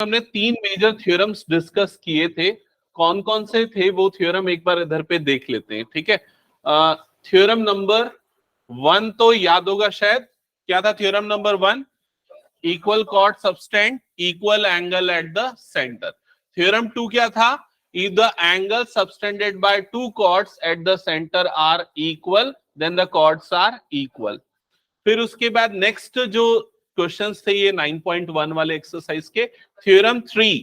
हमने 3 major theorems discuss किए थे। कौन कौन से थे वो थ्योरम एक बार इधर पे देख लेते हैं, ठीक है। थ्योरम नंबर 1 तो याद होगा शायद, क्या था theorem number 1? Equal chord subtend equal angle at the centre. Theorem 2 क्या था? If the angle subtended by two chords at the centre are equal then the chords are equal. फिर उसके बाद नेक्स्ट जो क्वेश्चंस थे ये 9.1 वाले एक्सरसाइज के। थ्योरम 3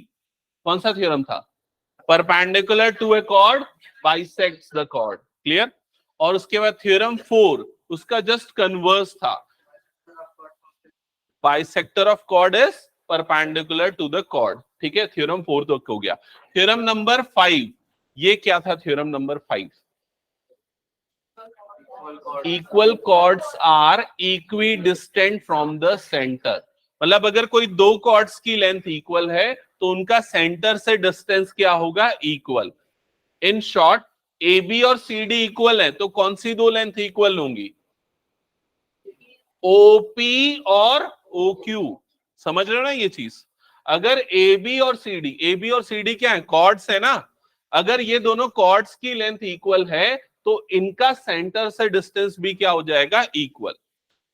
कौन सा थ्योरम था? Perpendicular to a chord bisects the chord, clear. और उसके बाद थ्योरम 4 उसका जस्ट कन्वर्स था, bisector of chord is perpendicular to the chord, ठीक है। थ्योरम 4 तो हो गया। थ्योरम नंबर 5 ये क्या था? Theorem number 5, equal chords are equidistant from the centre. मतलब अगर कोई दो कॉर्ड्स की लेंथ इक्वल है तो उनका सेंटर से डिस्टेंस क्या होगा? Equal. In short A B और सी डी इक्वल है तो कौन सी दो लेंथ इक्वल होंगी? ओपी और ओ क्यू। समझ रहे हो ना ये चीज? अगर ए बी और सी डी क्या है? कॉर्ड्स है ना। अगर ये दोनों कॉर्ड्स की लेंथ इक्वल है तो इनका सेंटर से डिस्टेंस भी क्या हो जाएगा? इक्वल।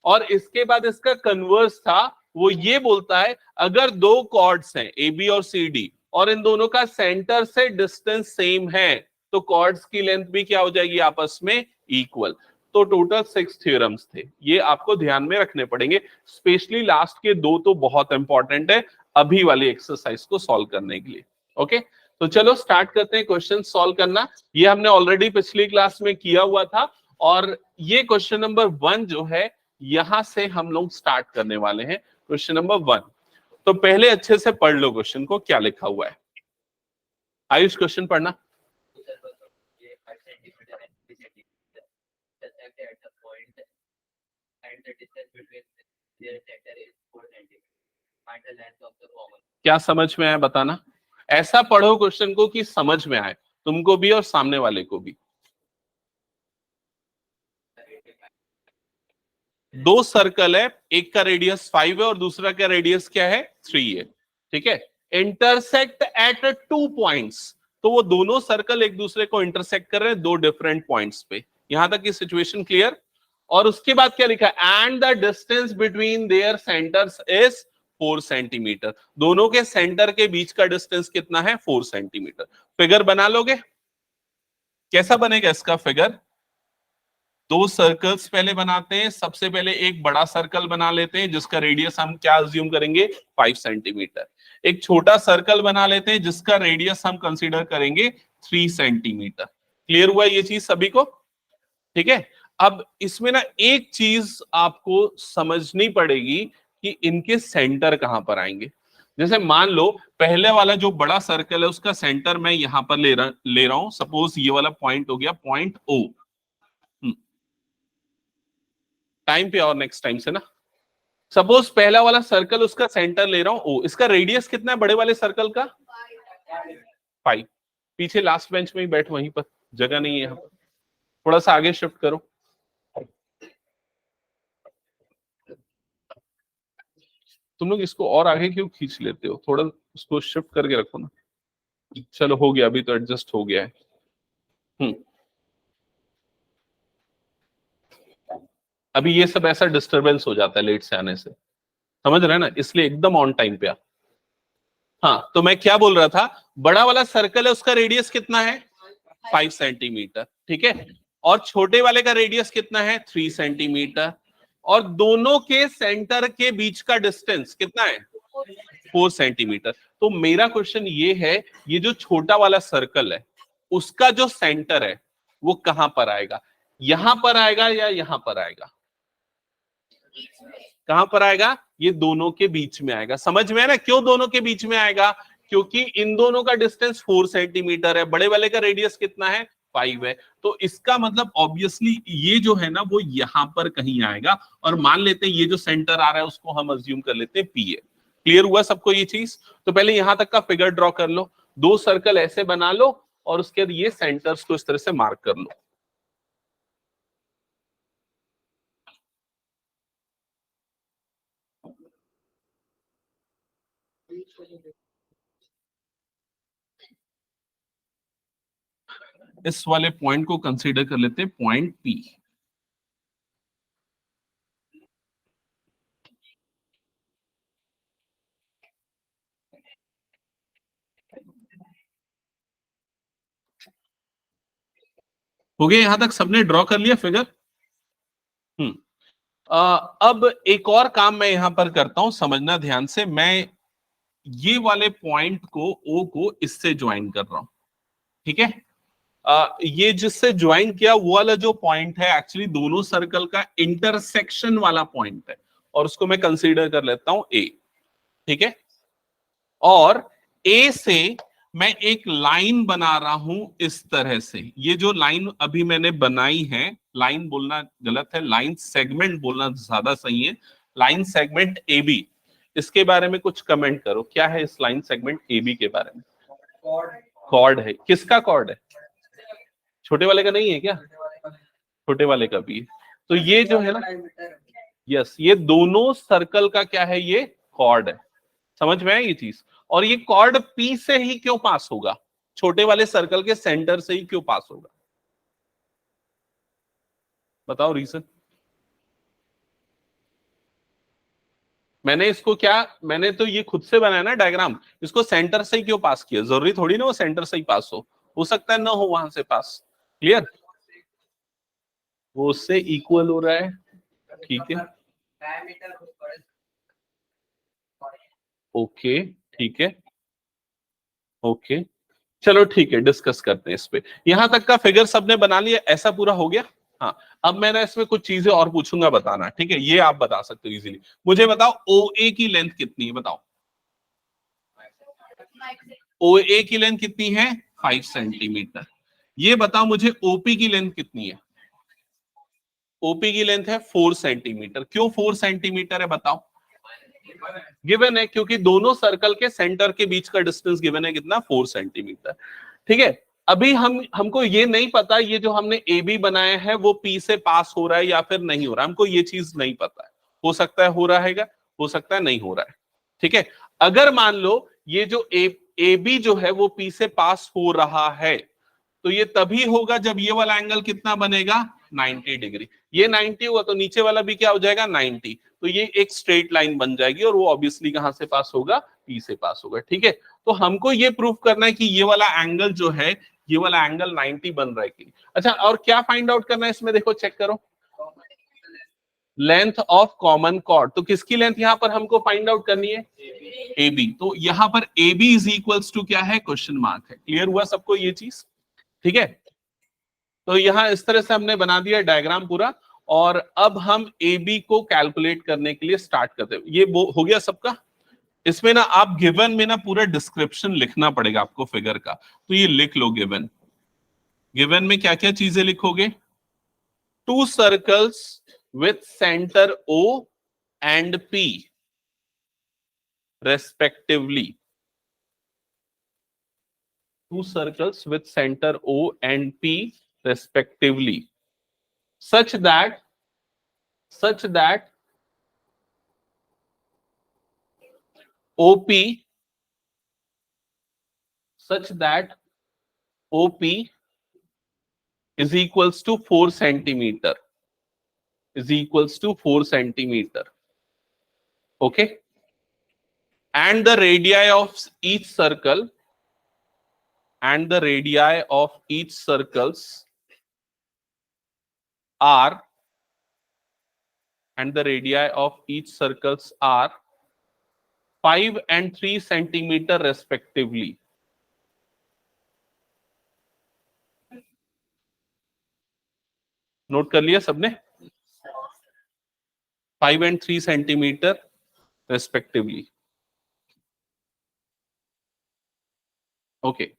और इसके बाद इसका कन्वर्स था, वो ये बोलता है अगर दो कॉर्ड्स हैं ए बी और सी डी और इन दोनों का सेंटर से डिस्टेंस सेम है तो कॉर्ड्स की लेंथ भी क्या हो जाएगी? आपस में इक्वल। तो टोटल 6 थ्योरम्स थे, ये आपको ध्यान में रखने पड़ेंगे। स्पेशली लास्ट के दो तो बहुत इंपॉर्टेंट है अभी वाली एक्सरसाइज को सॉल्व करने के लिए। ओके, तो चलो स्टार्ट करते हैं क्वेश्चन सॉल्व करना। ये हमने ऑलरेडी पिछली क्लास में किया हुआ था और ये क्वेश्चन नंबर 1 जो है यहां से हम लोग स्टार्ट करने वाले हैं। क्वेश्चन नंबर 1, तो पहले अच्छे से पढ़ लो क्वेश्चन को, क्या लिखा हुआ है। आयुष क्वेश्चन पढ़ना। क्या समझ में आया बताना। ऐसा पढ़ो क्वेश्चन को कि समझ में आए तुमको भी और सामने वाले को भी। दो सर्कल है, एक का रेडियस 5 है और दूसरा का रेडियस क्या है? 3 है, ठीक है। इंटरसेक्ट एट 2 पॉइंट्स, तो वो दोनों सर्कल एक दूसरे को इंटरसेक्ट कर रहे हैं दो डिफरेंट पॉइंट्स पे। यहां तक की सिचुएशन क्लियर। और उसके बाद क्या लिखा है? And the distance between their centres is 4 centimetre. दोनों के सेंटर के बीच का डिस्टेंस कितना है? 4 सेंटीमीटर। फिगर बना लोगे? कैसा बनेगा इसका फिगर? दो सर्कल्स पहले बनाते हैं। सबसे पहले एक बड़ा सर्कल बना लेते हैं जिसका रेडियस हम क्या अज्यूम करेंगे? 5 सेंटीमीटर। एक छोटा सर्कल बना लेते हैं जिसका रेडियस हम कंसीडर करेंगे 3 सेंटीमीटर। क्लियर हुआ ये चीज सभी को? ठीक है। अब इसमें ना एक चीज आपको समझनी पड़ेगी कि इनके सेंटर कहां पर आएंगे। जैसे मान लो पहले वाला जो बड़ा सर्कल है उसका सेंटर मैं यहां पर ले रहा हूं। सपोज ये वाला पॉइंट हो गया पॉइंट ओ। टाइम पे और नेक्स्ट टाइम से ना। सपोज पहला वाला सर्कल उसका सेंटर ले रहा हूं ओ। इसका रेडियस कितना है बड़े वाले सर्कल का? 5। पीछे लास्ट बेंच में ही बैठ, वहीं पर जगह नहीं है यहाँ पर। थोड़ा सा आगे शिफ्ट करो। तुम लोग इसको और आगे क्यों खींच लेते हो? थोड़ा उसको शिफ्ट करके रखो ना। चलो हो गया, अभी तो एडजस्ट हो गया है। हम्म। अभी ये सब ऐसा डिस्टरबेंस हो जाता है लेट से आने से, समझ रहे हैं ना, इसलिए एकदम ऑन टाइम पे आ। हाँ, तो मैं क्या बोल रहा था, बड़ा वाला सर्कल है उसका रेडियस कितना है? 5 सेंटीमीटर, ठीक है। और छोटे वाले का रेडियस कितना है? 3 सेंटीमीटर। और दोनों के सेंटर के बीच का डिस्टेंस कितना है? 4 सेंटीमीटर। तो मेरा क्वेश्चन ये है, ये जो छोटा वाला सर्कल है उसका जो सेंटर है वो कहां पर आएगा? यहां पर आएगा या यहां पर आएगा? कहां पर आएगा? ये दोनों के बीच में आएगा। समझ में है ना क्यों दोनों के बीच में आएगा? क्योंकि इन दोनों का डिस्टेंस 4 सेंटीमीटर है, बड़े वाले का रेडियस कितना है? 5 है। तो इसका मतलब ऑब्वियसली ये जो है ना वो यहां पर कहीं आएगा। और मान लेते हैं ये जो सेंटर आ रहा है उसको हम अज्यूम कर लेते हैं पी है। क्लियर हुआ सबको ये चीज? तो पहले यहां तक का फिगर ड्रॉ कर लो, दो सर्कल ऐसे बना लो और उसके बाद ये सेंटर्स को इस तरह से मार्क कर लो। इस वाले पॉइंट को कंसीडर कर लेते हैं पॉइंट पी। हो गया यहां तक, सबने ड्रॉ कर लिया फिगर? हम्म। अब एक और काम मैं यहां पर करता हूं, समझना ध्यान से। मैं ये वाले पॉइंट को, ओ को इससे ज्वाइन कर रहा हूं, ठीक है? ये जिससे ज्वाइन किया वो वाला जो पॉइंट है एक्चुअली दोनों सर्कल का इंटरसेक्शन वाला पॉइंट है, और उसको मैं कंसीडर कर लेता हूं ए, ठीक है? और ए से मैं एक लाइन बना रहा हूं इस तरह से। ये जो लाइन अभी मैंने बनाई है, लाइन बोलना गलत है, लाइन सेगमेंट बोलना ज्यादा सही है। लाइन सेगमेंट ए बी, इसके बारे में कुछ कमेंट करो, क्या है इस लाइन सेगमेंट ए बी के बारे में? कॉर्ड है। किसका कॉर्ड है? छोटे वाले का नहीं है क्या? छोटे वाले का भी है। तो ये जो है ना, यस, ये दोनों सर्कल का क्या है? ये कॉर्ड है। समझ में आई ये चीज? और ये कॉर्ड पी से ही क्यों पास होगा? छोटे वाले सर्कल के सेंटर से ही क्यों पास होगा? बताओ रीजन। मैंने इसको क्या, मैंने तो ये खुद से बनाया ना डायग्राम, इसको सेंटर से ही क्यों पास किया? जरूरी थोड़ी ना वो सेंटर से ही पास हो सकता है ना हो वहां से पास। क्लियर? वो उससे इक्वल हो रहा है, ठीक है? ओके, ठीक है, ओके, चलो ठीक है, डिस्कस करते हैं इस पे। यहां तक का फिगर सबने बना लिया, ऐसा पूरा हो गया? हाँ। अब मैं ना इसमें कुछ चीजें और पूछूंगा, बताना, ठीक है? ये आप बता सकते हो इजीली। मुझे बताओ ओ ए की लेंथ कितनी है, बताओ। ओ ए की लेंथ कितनी है? 5 सेंटीमीटर। ये बताओ मुझे ओपी की लेंथ कितनी है? ओपी की लेंथ है 4 सेंटीमीटर। क्यों 4 सेंटीमीटर है बताओ? गिवन है, क्योंकि दोनों सर्कल के सेंटर के बीच का डिस्टेंस गिवन है, कितना? 4 सेंटीमीटर, ठीक है? अभी हमको ये नहीं पता ये जो हमने ए बी बनाया है वो पी से पास हो रहा है या फिर नहीं हो रहा है, हमको ये चीज नहीं पता है। हो सकता है हो रहा है, हो सकता है नहीं हो रहा है, ठीक है? अगर मान लो ये जो ए बी जो है वो पी से पास हो रहा है, तो ये तभी होगा जब ये वाला एंगल कितना बनेगा? 90 डिग्री। ये 90 हुआ तो नीचे वाला भी क्या हो जाएगा? 90। तो ये एक स्ट्रेट लाइन बन जाएगी, और वो ऑब्वियसली कहां से पास होगा? पी से पास होगा, ठीक है? तो हमको ये प्रूफ करना है कि ये वाला एंगल जो है, ये वाला एंगल 90 बन रहा है कि। अच्छा, और क्या फाइंड आउट करना है इसमें? देखो, चेक करो, लेंथ ऑफ कॉमन कॉर्ड। तो किसकी लेंथ यहां पर हमको फाइंड आउट करनी है? A B. तो यहां पर A B is equals to क्या है? क्वेश्चन मार्क है। क्लियर हुआ सबको ये चीज? ठीक है? तो यहां इस तरह से हमने बना दिया डायग्राम पूरा, और अब हम ए बी को कैलकुलेट करने के लिए स्टार्ट करते हैं। ये हो गया सबका? इसमें ना आप गिवन में ना पूरा डिस्क्रिप्शन लिखना पड़ेगा आपको फिगर का, तो ये लिख लो। गिवन, गिवन में क्या क्या चीजें लिखोगे? 2 circles with centre O and P respectively. 2 circles with center O and P respectively, such that OP is equals to 4 centimeter, okay? And the radii of each circle are 5 and 3 centimeter respectively. Note कर लिया सबने? 5 and 3 centimeter respectively. Okay,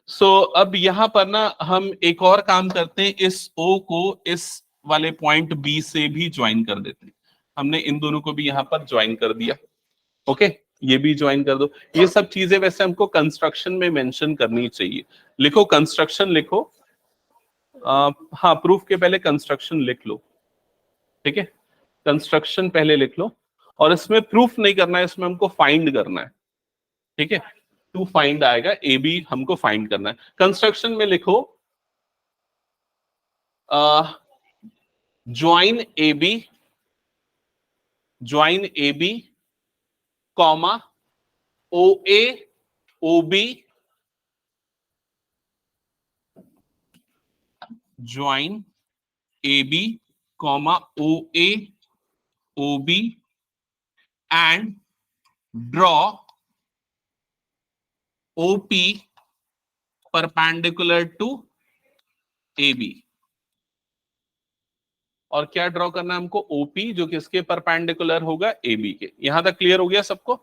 सो अब यहां पर ना हम एक और काम करते हैं, इस O को इस वाले पॉइंट B से भी ज्वाइन कर देते हैं। हमने इन दोनों को भी यहां पर ज्वाइन कर दिया, ओके? ये भी ज्वाइन कर दो। ये सब चीजें वैसे हमको कंस्ट्रक्शन में मेंशन करनी चाहिए। लिखो, कंस्ट्रक्शन लिखो। हाँ, प्रूफ के पहले कंस्ट्रक्शन लिख लो, ठीक है? कंस्ट्रक्शन पहले लिख लो, और इसमें प्रूफ नहीं करना है, इसमें हमको फाइंड करना है, ठीक है? टू फाइंड आएगा, ए बी हमको फाइंड करना है। कंस्ट्रक्शन में लिखो join A B comma O A O B, join A B comma O A O B and draw OP perpendicular to AB। और क्या ड्रॉ करना है हमको? OP जो किसके परपेंडिकुलर होगा? AB के। यहां तक क्लियर हो गया सबको?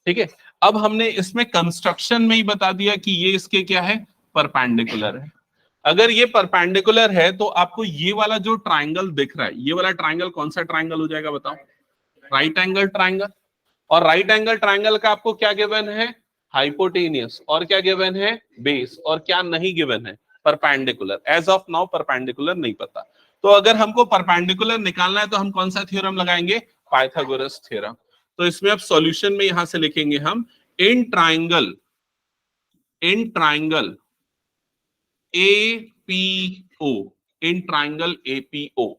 ठीक है। अब हमने इसमें कंस्ट्रक्शन में ही बता दिया कि ये इसके क्या है? परपेंडिकुलर है। अगर ये परपेंडिकुलर है तो आपको ये वाला जो ट्राइंगल दिख रहा है, ये वाला ट्राइंगल कौन सा ट्राइंगल हो जाएगा बताओ? Right angle triangle. और राइट एंगल ट्राइंगल का आपको क्या गिवन है? हाइपोटेनियस। और क्या गिवन है? बेस। और क्या नहीं गिवन है? Perpendicular. As of now perpendicular नहीं पता। तो अगर हमको परपेंडिकुलर निकालना है तो हम कौन सा थ्योरम लगाएंगे? Pythagoras theorem. तो इसमें अब सॉल्यूशन में यहां से लिखेंगे हम in triangle APO, in triangle APO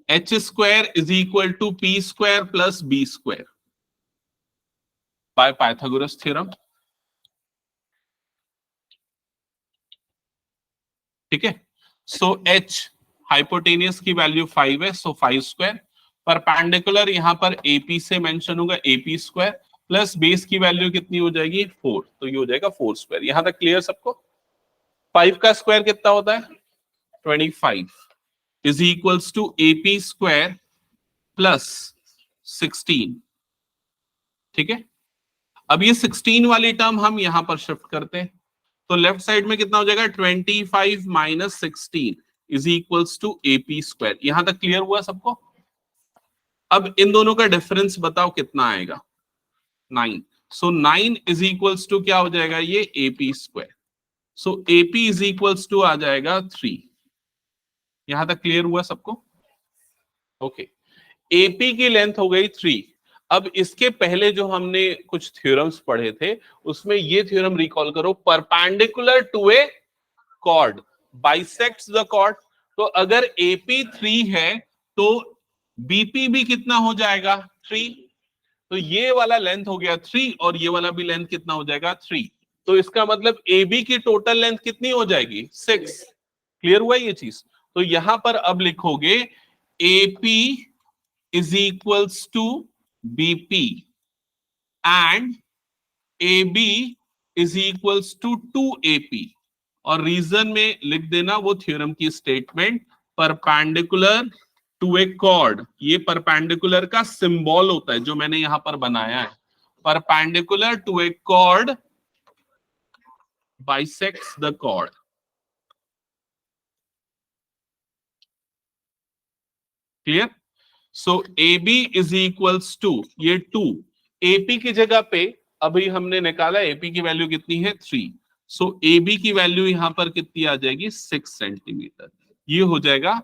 H square is equal to P square plus B square by Pythagoras theorem. ठीक है। सो H हाइपोटेनियस की वैल्यू 5 है, सो 5 स्क्वायर। परपेंडिकुलर यहां पर AP से मेंशन होगा AP स्क्वायर प्लस बेस की value कितनी हो जाएगी? 4, तो ये हो जाएगा 4 स्क्वायर। यहां तक क्लियर सबको? 5 का स्क्वायर कितना होता है? 25 is equals to AP square plus 16। ठीक है। अब ये 16 वाली टर्म हम यहां पर शिफ्ट करते हैं, तो लेफ्ट साइड में कितना हो जाएगा? 25 minus 16 is equals to AP square. यहां तक क्लियर हुआ सबको? अब इन दोनों का डिफरेंस बताओ कितना आएगा? 9। सो 9 इज इक्वल्स टू क्या हो जाएगा? ये AP square. So AP is equals to आ जाएगा 3। यहां तक क्लियर हुआ सबको? ओके। AP की लेंथ हो गई 3। अब इसके पहले जो हमने कुछ थ्योरम्स पढ़े थे उसमें ये थ्योरम रिकॉल करो, perpendicular to a chord bisects the chord. तो अगर AP 3 है तो BP भी कितना हो जाएगा? 3। तो ये वाला लेंथ हो गया 3 और ये वाला भी लेंथ कितना हो जाएगा? 3। तो इसका मतलब AB की टोटल लेंथ कितनी हो जाएगी? 6। क्लियर हुआ ये चीज? तो यहां पर अब लिखोगे AP is equals to BP and AB is equals to 2AP। और रीजन में लिख देना वो थ्योरम की statement, perpendicular to a chord. ये परपेंडिकुलर का सिंबल होता है जो मैंने यहां पर बनाया है, perpendicular to a chord bisects the chord. Clear? So AB is equals to ये 2, AP की जगह पे अभी हमने निकाला AP की वैल्यू कितनी है? 3। सो AB की वैल्यू यहां पर कितनी आ जाएगी? 6 सेंटीमीटर। ये हो जाएगा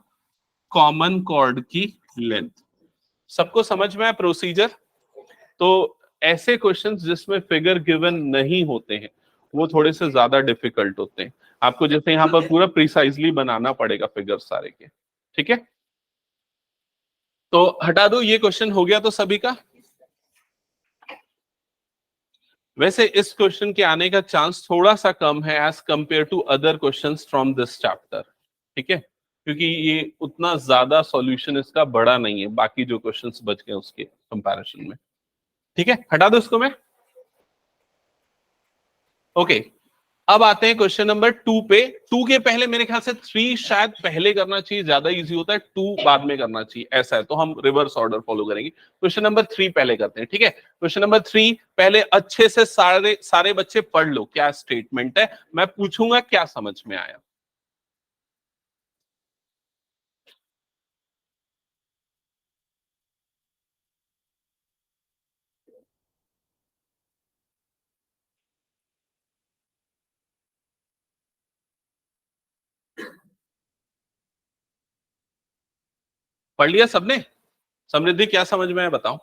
कॉमन कॉर्ड की लेंथ। सबको समझ में आया प्रोसीजर? तो ऐसे क्वेश्चंस जिसमें फिगर गिवन नहीं होते हैं वो थोड़े से ज्यादा डिफिकल्ट होते हैं। आपको जैसे यहाँ पर पूरा प्रिसाइजली बनाना पड़ेगा फिगर सारे के। ठीक है। तो हटा दो, ये क्वेश्चन हो गया तो सभी का। वैसे इस क्वेश्चन के आने का चांस थोड़ा सा कम है as compare to other questions from this chapter. ठीक है, क्योंकि ये उतना ज्यादा सॉल्यूशन इसका बड़ा नहीं है बाकी जो क्वेश्चंस बच गए उसके कंपैरिजन में। ठीक है, हटा दो इसको मैं। ओके, अब आते हैं क्वेश्चन नंबर 2 पे। 2 के पहले मेरे ख्याल से 3 शायद पहले करना चाहिए, ज्यादा इजी होता है। 2 बाद में करना चाहिए, ऐसा है। तो हम रिवर्स ऑर्डर फॉलो करेंगे। क्वेश्चन नंबर 3 पहले करते हैं। ठीक है, क्वेश्चन नंबर 3 पहले अच्छे से सारे बच्चे पढ़ लो क्या स्टेटमेंट है, मैं पूछूंगा क्या समझ में आया। पढ़ लिया सबने? समृद्धि क्या समझ में आया बताओ।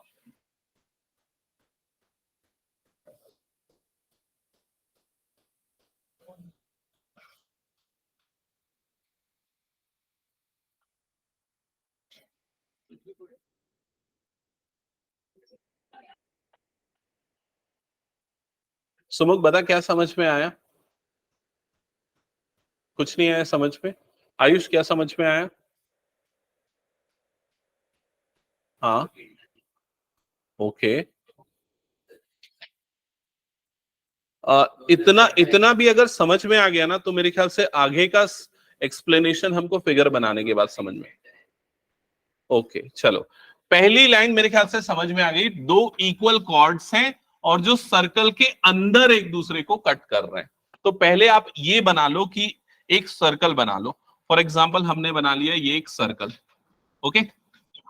सुमुख बता क्या समझ में आया? कुछ नहीं आया समझ में? आयुष क्या समझ में आया? हाँ, ओके। इतना इतना भी अगर समझ में आ गया ना तो मेरे ख्याल से आगे का एक्सप्लेनेशन हमको फिगर बनाने के बाद समझ में। ओके चलो, पहली लाइन मेरे ख्याल से समझ में आ गई। दो इक्वल कॉर्ड्स हैं और जो सर्कल के अंदर एक दूसरे को कट कर रहे हैं। तो पहले आप ये बना लो कि एक सर्कल बना लो। फॉर एग्जाम्पल हमने बना लिया ये एक सर्कल, ओके।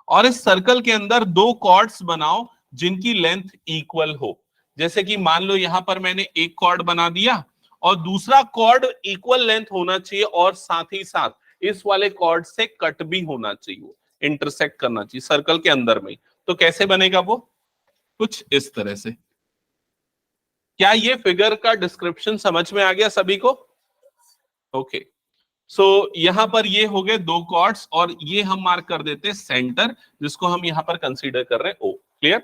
और इस सर्कल के अंदर दो कॉर्ड्स बनाओ जिनकी लेंथ इक्वल हो। जैसे कि मान लो यहां पर मैंने एक कॉर्ड बना दिया और दूसरा कॉर्ड इक्वल लेंथ होना चाहिए और साथ ही साथ इस वाले कॉर्ड से कट भी होना चाहिए, इंटरसेक्ट करना चाहिए सर्कल के अंदर में। तो कैसे बनेगा वो? कुछ इस तरह से। क्या ये फिगर का डिस्क्रिप्शन समझ में आ गया सभी को? ओके। सो यहां पर ये हो गए दो कॉर्ड्स और ये हम मार्क कर देते हैं सेंटर, जिसको हम यहां पर कंसीडर कर रहे हैं ओ। क्लियर?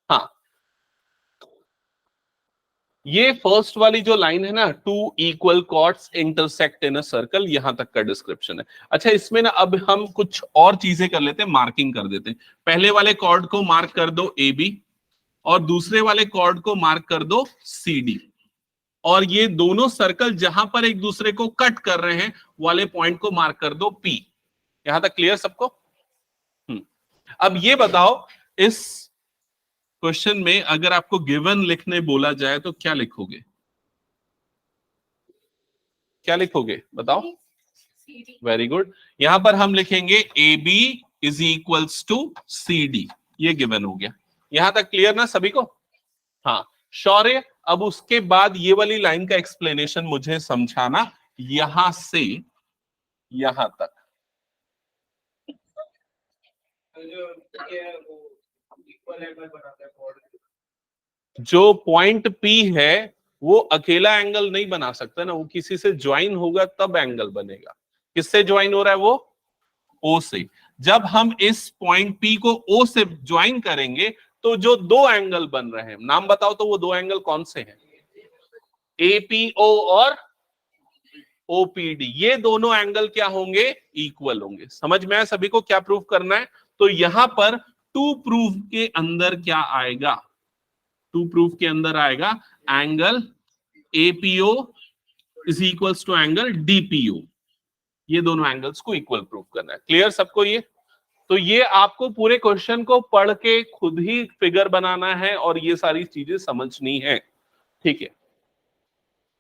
हाँ, ये फर्स्ट वाली जो लाइन है ना, two equal chords intersect in a circle, यहां तक का डिस्क्रिप्शन है। अच्छा, इसमें ना अब हम कुछ और चीजें कर लेते हैं, मार्किंग कर देते हैं। पहले वाले कॉर्ड को मार्क कर दो ए बी और दूसरे वाले कॉर्ड को मार्क कर दो सी डी। और ये दोनों सर्कल जहां पर एक दूसरे को कट कर रहे हैं वाले पॉइंट को मार्क कर दो पी। यहां तक क्लियर सबको? अब ये बताओ, इस क्वेश्चन में अगर आपको गिवन लिखने बोला जाए तो क्या लिखोगे? क्या लिखोगे बताओ? Very good. यहां पर हम लिखेंगे A B is equals to C D. ये गिवन हो गया। यहां तक क्लियर ना सभी को? हाँ, शौर्य अब उसके बाद ये वाली लाइन का एक्सप्लेनेशन मुझे समझाना, यहां से यहां तक। जो पॉइंट पी है वो अकेला एंगल नहीं बना सकता ना, वो किसी से ज्वाइन होगा तब एंगल बनेगा। किससे ज्वाइन हो रहा है वो? ओ से। जब हम इस पॉइंट पी को ओ से ज्वाइन करेंगे तो जो दो एंगल बन रहे हैं, नाम बताओ तो वो दो एंगल कौन से हैं? एपीओ और ओपीडी। ये दोनों एंगल क्या होंगे? इक्वल होंगे। समझ में आया सभी को क्या प्रूव करना है? तो यहां पर टू प्रूफ के अंदर क्या आएगा? टू प्रूफ के अंदर आएगा angle APO is equals to angle DPO. ये दोनों एंगल्स को इक्वल प्रूफ करना है। क्लियर सबको ये? तो ये आपको पूरे क्वेश्चन को पढ़ के खुद ही फिगर बनाना है और ये सारी चीजें समझनी है। ठीक है,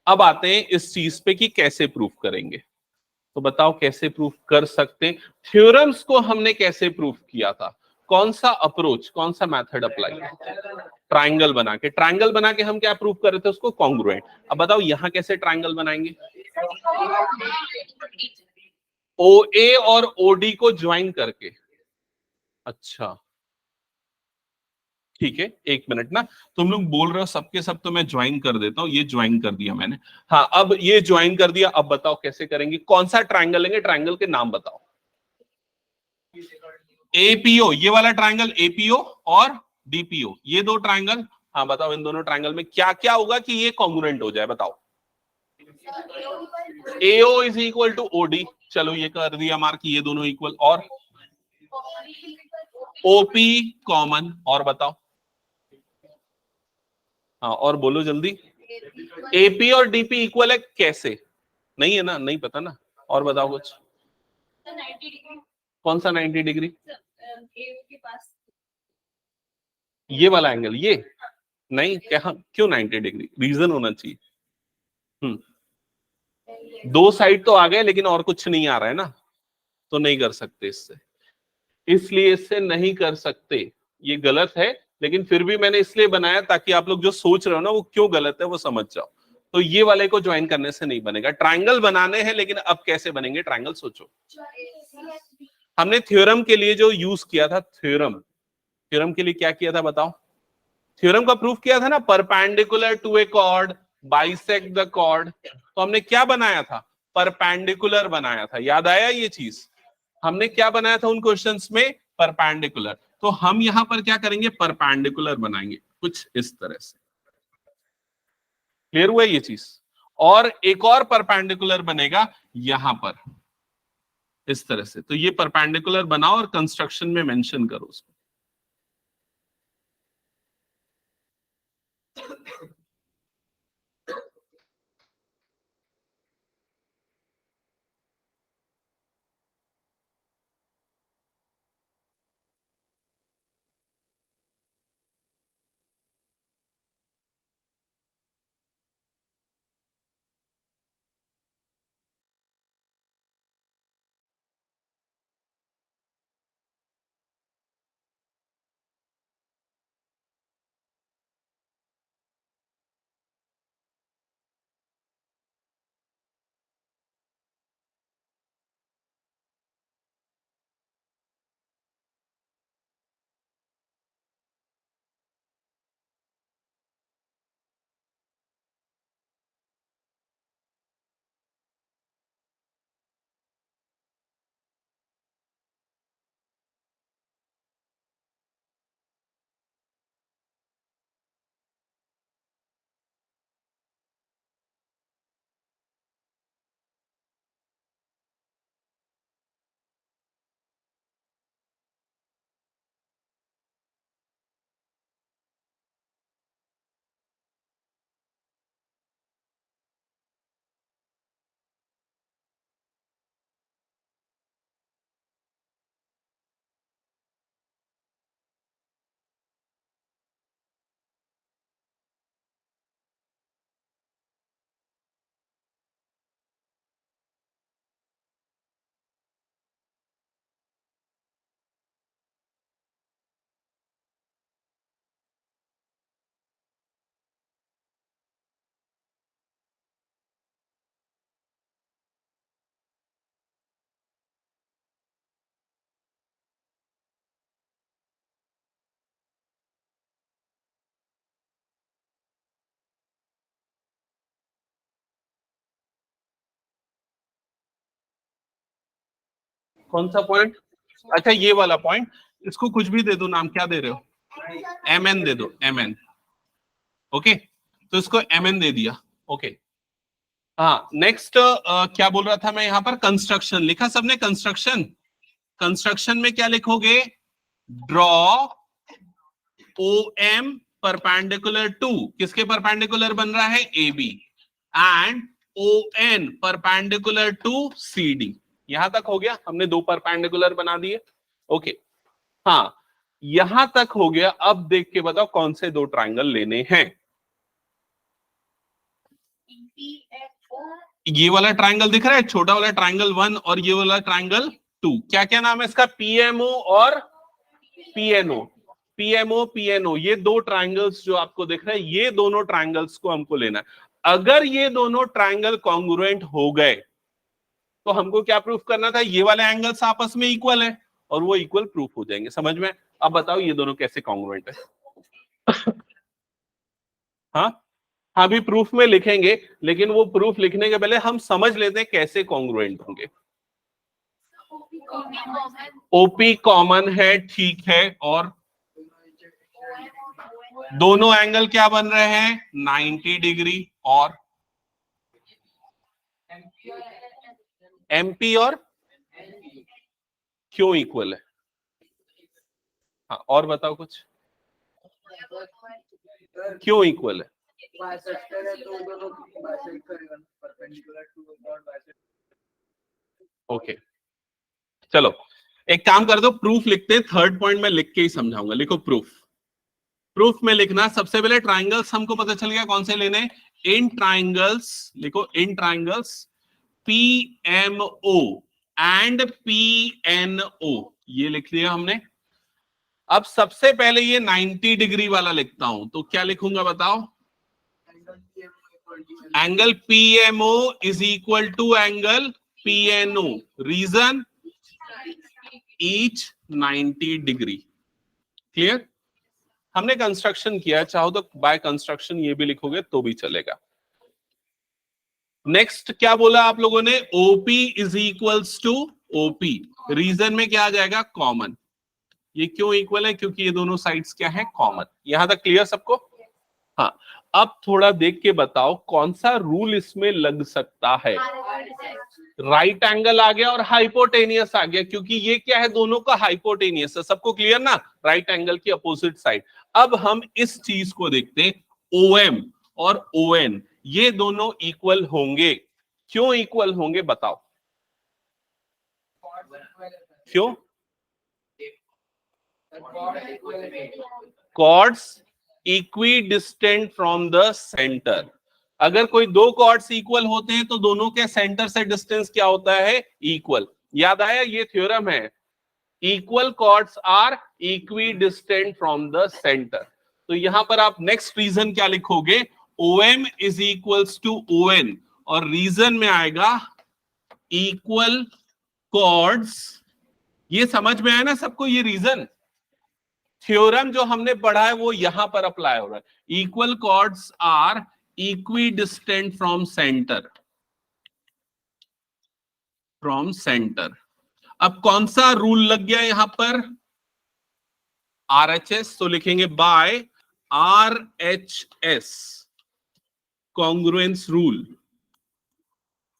अब आते हैं इस चीज पे कि कैसे प्रूफ करेंगे। तो बताओ कैसे प्रूफ कर सकते हैं? थ्योरम्स को हमने कैसे प्रूफ किया था? कौन सा अप्रोच, कौन सा मेथड अप्लाई? ट्राइंगल बना के। ट्राइंगल बना के हम क्या प्रूफ कर रहे थे? उसको कॉन्ग्रुएंट। अब बताओ यहां कैसे ट्राइंगल बनाएंगे? ओ ए और ओ डी को ज्वाइन करके। अच्छा ठीक है, एक मिनट ना, तुम लोग बोल रहे हो सबके सब, तो मैं ज्वाइन कर देता हूं। ये ज्वाइन कर दिया मैंने। हाँ, अब ये ज्वाइन कर दिया। अब बताओ कैसे करेंगे? कौन सा ट्राइंगल लेंगे? ट्राइंगल के नाम बताओ। एपीओ, ये वाला ट्राइंगल एपीओ और डीपीओ, ये दो ट्राइंगल। हाँ बताओ, इन दोनों ट्राइंगल में क्या क्या होगा कि ये कॉन्ग्रुएंट हो जाए? बताओ। AO is equal to OD. चलो ये कर दिया मार्क, ये दोनों इक्वल। और ओपी कॉमन। और बताओ। हाँ और बोलो जल्दी। एपी और डीपी इक्वल है कैसे? नहीं है ना, नहीं पता ना। और बताओ कुछ। कौन सा 90 डिग्री? ये वाला एंगल, ये नहीं क्या? क्यों 90 डिग्री? रीजन होना चाहिए। दो साइड तो आ गए लेकिन और कुछ नहीं आ रहा है ना, तो नहीं कर सकते इससे। इसलिए इससे नहीं कर सकते, ये गलत है। लेकिन फिर भी मैंने इसलिए बनाया ताकि आप लोग जो सोच रहे हो ना वो क्यों गलत है वो समझ जाओ। तो ये वाले को ज्वाइन करने से नहीं बनेगा। ट्राइंगल बनाने हैं, लेकिन अब कैसे बनेंगे ट्राइंगल? सोचो। हमने थ्योरम के लिए जो यूज किया था, थ्योरम के लिए क्या किया था बताओ? थ्योरम का प्रूफ किया था ना, perpendicular to a chord bisect the chord. तो हमने क्या बनाया था? परपेंडिकुलर बनाया था। याद आया ये चीज? हमने क्या बनाया था उन क्वेश्चंस में? परपेंडिकुलर। तो हम यहां पर क्या करेंगे, परपेंडिकुलर बनाएंगे कुछ इस तरह से। क्लियर हुआ ये चीज? और एक और परपेंडिकुलर बनेगा यहां पर इस तरह से। तो ये परपेंडिकुलर बनाओ और कंस्ट्रक्शन में मेंशन करो उसको। कौन सा पॉइंट? अच्छा ये वाला पॉइंट, इसको कुछ भी दे दो नाम, क्या दे रहे हो? mn दे दो, mn। ओके, तो इसको mn दे दिया। ओके हाँ, नेक्स्ट क्या बोल रहा था मैं, यहां पर कंस्ट्रक्शन लिखा सबने। कंस्ट्रक्शन, कंस्ट्रक्शन में क्या लिखोगे? ड्रॉ OM परपेंडिकुलर टू, किसके परपेंडिकुलर बन रहा है? AB। And ON perpendicular to CD। यहां तक हो गया, हमने दो परपेंडिकुलर बना दिए। ओके हाँ, यहां तक हो गया। अब देख के बताओ कौन से दो ट्रायंगल लेने हैं। ये वाला ट्रायंगल दिख रहा है, छोटा वाला ट्रायंगल 1, और ये वाला ट्रायंगल 2। क्या क्या नाम है इसका? PMO और PNO। PMO PNO, ये दो ट्रायंगल्स जो आपको दिख रहे हैं, ये दोनों ट्रायंगल्स को हमको लेना है। अगर ये दोनों ट्रायंगल कॉन्ग्रुएंट हो गए तो हमको क्या प्रूफ करना था? ये वाले एंगल्स आपस में इक्वल है, और वो इक्वल प्रूफ हो जाएंगे। समझ में? अब बताओ ये दोनों कैसे कॉन्ग्रुएंट है? हाँ हाँ, भी प्रूफ में लिखेंगे, लेकिन वो प्रूफ लिखने के पहले हम समझ लेते हैं कैसे कॉन्ग्रुएंट होंगे। ओपी कॉमन है, ठीक है, और दोनों एंगल क्या बन रहे हैं? 90 डिग्री। और एमपी और क्यों इक्वल है? हाँ, और बताओ कुछ, क्यों इक्वल है? ओके चलो एक काम कर दो, प्रूफ लिखते हैं। थर्ड पॉइंट में लिख के ही समझाऊंगा। लिखो प्रूफ। प्रूफ में लिखना, सबसे पहले ट्राइंगल्स हमको पता चल गया कौन से लेने। इन ट्राइंगल्स लिखो, इन ट्राइंगल्स PMO एंड PNO, ये लिख लिया हमने। अब सबसे पहले ये 90 डिग्री वाला लिखता हूं, तो क्या लिखूंगा बताओ? Angle PMO is equal to angle PNO। Reason? Each 90 degree. Clear? हमने कंस्ट्रक्शन किया, चाहो तो बाय कंस्ट्रक्शन ये भी लिखोगे तो भी चलेगा। नेक्स्ट क्या बोला आप लोगों ने? OP is equals to OP। Reason में क्या आ जाएगा? कॉमन। ये क्यों इक्वल है? क्योंकि ये दोनों साइड्स क्या है? कॉमन। यहां तक क्लियर सबको? हाँ, अब थोड़ा देख के बताओ कौन सा रूल इसमें लग सकता है। राइट एंगल आ गया और हाइपोटेनियस आ गया, क्योंकि ये क्या है? दोनों का हाइपोटेनियस है। सबको क्लियर ना? राइट एंगल की अपोजिट साइड। अब हम इस चीज को देखते हैं, OM और ON ये दोनों इक्वल होंगे। क्यों इक्वल होंगे बताओ? क्यों? Chords equidistant from the centre. अगर कोई दो कॉर्ड्स इक्वल होते हैं तो दोनों के सेंटर से डिस्टेंस क्या होता है? इक्वल। याद आया? ये थ्योरम है, equal chords are equidistant from the centre. तो यहां पर आप नेक्स्ट रीजन क्या लिखोगे? OM is equals to ON, और रीजन में आएगा इक्वल कॉर्ड्स। ये समझ में आया ना सबको? ये रीजन थ्योरम जो हमने पढ़ा है वो यहां पर अप्लाई हो रहा है। Equal chords are equidistant from centre, from centre. अब कौन सा रूल लग गया यहां पर? RHS। तो लिखेंगे by RHS, congruence rule.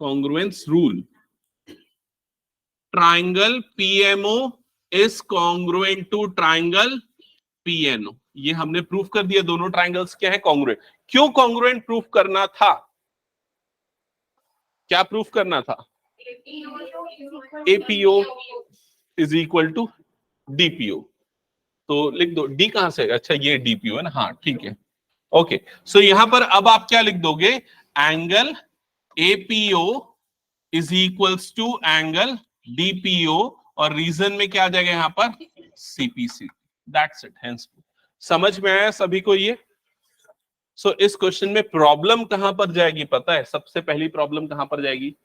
Congruence rule, triangle PMO is congruent to triangle PNO। ये हमने प्रूफ कर दिया, दोनों ट्राइंगल्स क्या है? कॉन्ग्रुएंट। क्यों कॉन्ग्रुएंट प्रूफ करना था? क्या प्रूफ करना था? APO is equal to DPO। तो लिख दो, डी कहां से? अच्छा, ये DPO है ना? हाँ ठीक है, ओके। सो यहां पर अब आप क्या लिख दोगे? Angle APO is equals to angle DPO, और रीजन में क्या आ जाएगा यहां पर? CPC। That's it, hence. समझ में आया सभी को ये? सो इस क्वेश्चन में प्रॉब्लम कहां पर जाएगी पता है? सबसे पहली प्रॉब्लम कहां पर जाएगी?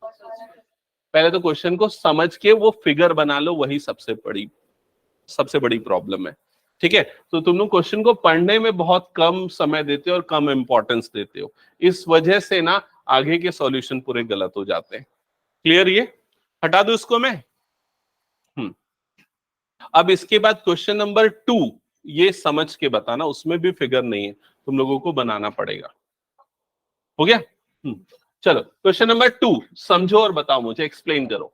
पहले तो क्वेश्चन को समझ के वो फिगर बना लो, वही सबसे बड़ी प्रॉब्लम है। ठीक है, तो तुम लोग क्वेश्चन को पढ़ने में बहुत कम समय देते हो और कम इंपॉर्टेंस देते हो, इस वजह से ना आगे के सॉल्यूशन पूरे गलत हो जाते हैं। क्लियर? ये हटा दो इसको मैं। अब इसके बाद क्वेश्चन नंबर 2, ये समझ के बताना, उसमें भी फिगर नहीं है, तुम लोगों को बनाना पड़ेगा। हो गया? चलो क्वेश्चन नंबर 2 समझो और बताओ, मुझे एक्सप्लेन करो।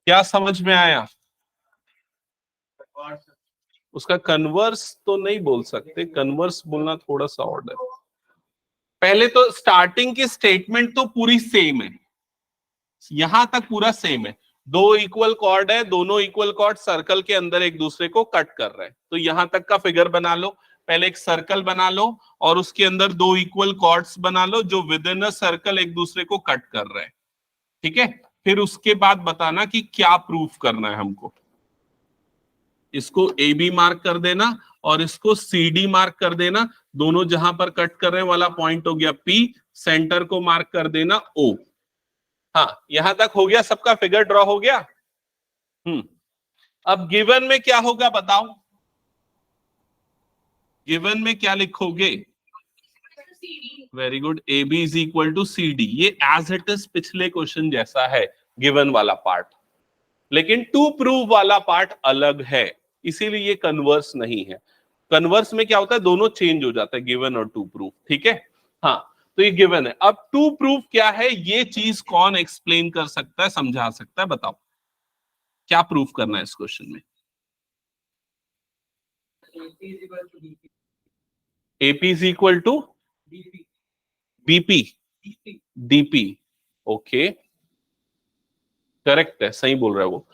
क्या समझ में आया? उसका कन्वर्स तो नहीं बोल सकते, कन्वर्स बोलना थोड़ा सा ऑड है। पहले तो स्टार्टिंग की स्टेटमेंट तो पूरी सेम है, यहां तक पूरा सेम है। दो इक्वल कॉर्ड है, दोनों इक्वल कॉर्ड सर्कल के अंदर एक दूसरे को कट कर रहे हैं, तो यहां तक का फिगर बना लो। पहले एक सर्कल बना लो और उसके अंदर दो इक्वल कॉर्ड्स बना लो जो विद इन अ सर्कल एक दूसरे को कट कर रहे हैं। ठीक है, फिर उसके बाद बताना कि क्या प्रूफ करना है हमको। इसको AB मार्क कर देना और इसको CD मार्क कर देना, दोनों जहां पर कट कर रहे हैं वाला पॉइंट हो गया P, सेंटर को मार्क कर देना O। हाँ, यहां तक हो गया, सबका फिगर ड्रॉ हो गया। अब गिवन में क्या होगा बताओ? गिवन में क्या लिखोगे? Very good, AB is equal to CD। ये एज इट इज पिछले क्वेश्चन जैसा है गिवन वाला पार्ट, लेकिन टू प्रूव वाला पार्ट अलग है, इसीलिए ये कन्वर्स नहीं है। कन्वर्स में क्या होता है? दोनों चेंज हो जाता है, गिवन और टू प्रूफ। ठीक है, हाँ, तो ये गिवन है। अब टू प्रूफ क्या है, ये चीज कौन एक्सप्लेन कर सकता है, समझा सकता है? बताओ क्या प्रूफ करना है इस क्वेश्चन में? AP is equal to BP, DP। Okay, correct है, सही बोल रहा है वो।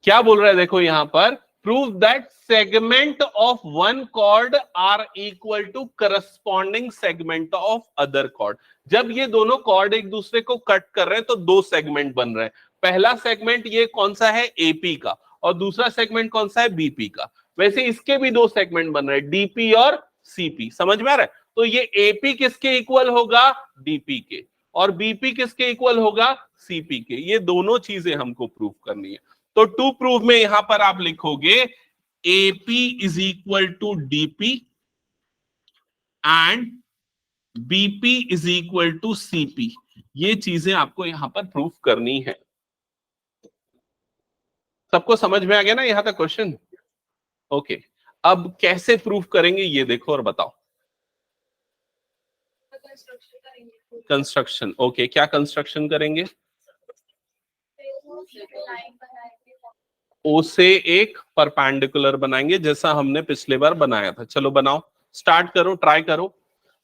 क्या बोल रहा है देखो यहां पर, prove that segment of one chord are equal to corresponding segment of other chord. जब ये दोनों कॉर्ड एक दूसरे को कट कर रहे हैं तो दो सेगमेंट बन रहे हैं। पहला सेगमेंट ये कौन सा है? AP का, और दूसरा सेगमेंट कौन सा है? BP का। वैसे इसके भी दो सेगमेंट बन रहे हैं, DP और CP। समझ में आ रहा है? तो ये AP किसके इक्वल होगा? DP के, और बीपी किसके इक्वल होगा, सीपी के। ये दोनों चीजें हमको प्रूव करनी है। तो टू प्रूव में यहां पर आप लिखोगे AP is equal to DP and BP is equal to CP. ये चीजें आपको यहां पर प्रूव करनी है। सबको समझ में आ गया ना यहां तक क्वेश्चन? ओके, अब कैसे प्रूफ करेंगे ये देखो और बताओ। कंस्ट्रक्शन, ओके, क्या कंस्ट्रक्शन करेंगे? ओ से एक परपेंडिकुलर बनाएंगे जैसा हमने पिछले बार बनाया था। चलो बनाओ, स्टार्ट करो, ट्राई करो।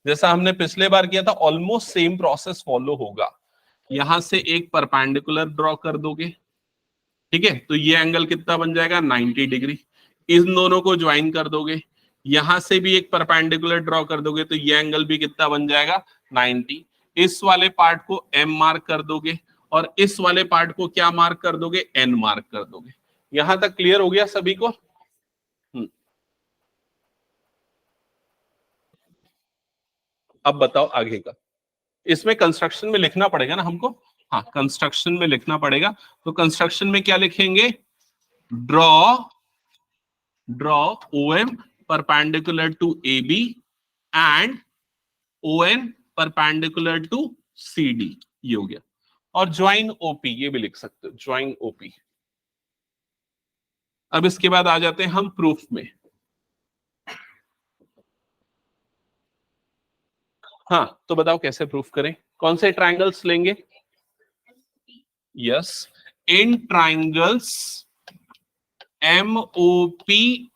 जैसा हमने पिछले बार किया था ऑलमोस्ट सेम प्रोसेस फॉलो होगा। यहां से एक परपेंडिकुलर ड्रॉ कर दोगे, ठीक है, तो ये एंगल कितना बन जाएगा, 90 डिग्री। इन दोनों को ज्वाइन कर दोगे, यहां से भी एक परपेंडिकुलर ड्रॉ कर दोगे तो ये एंगल भी कितना बन जाएगा, 90। इस वाले पार्ट को एम मार्क कर दोगे और इस वाले पार्ट को क्या मार्क कर दोगे, एन मार्क कर दोगे। यहां तक क्लियर हो गया सभी को? अब बताओ आगे का। इसमें कंस्ट्रक्शन में लिखना पड़ेगा ना हमको, हाँ कंस्ट्रक्शन में लिखना पड़ेगा। तो कंस्ट्रक्शन में क्या लिखेंगे, draw OM perpendicular to AB and ON perpendicular to CD। ये हो गया। और ज्वाइन OP, ये भी लिख सकते हो, ज्वाइन OP। अब इसके बाद आ जाते हैं हम प्रूफ में। हाँ तो बताओ कैसे प्रूफ करें, कौन से ट्राइंगल्स लेंगे? Yes, in triangles MOP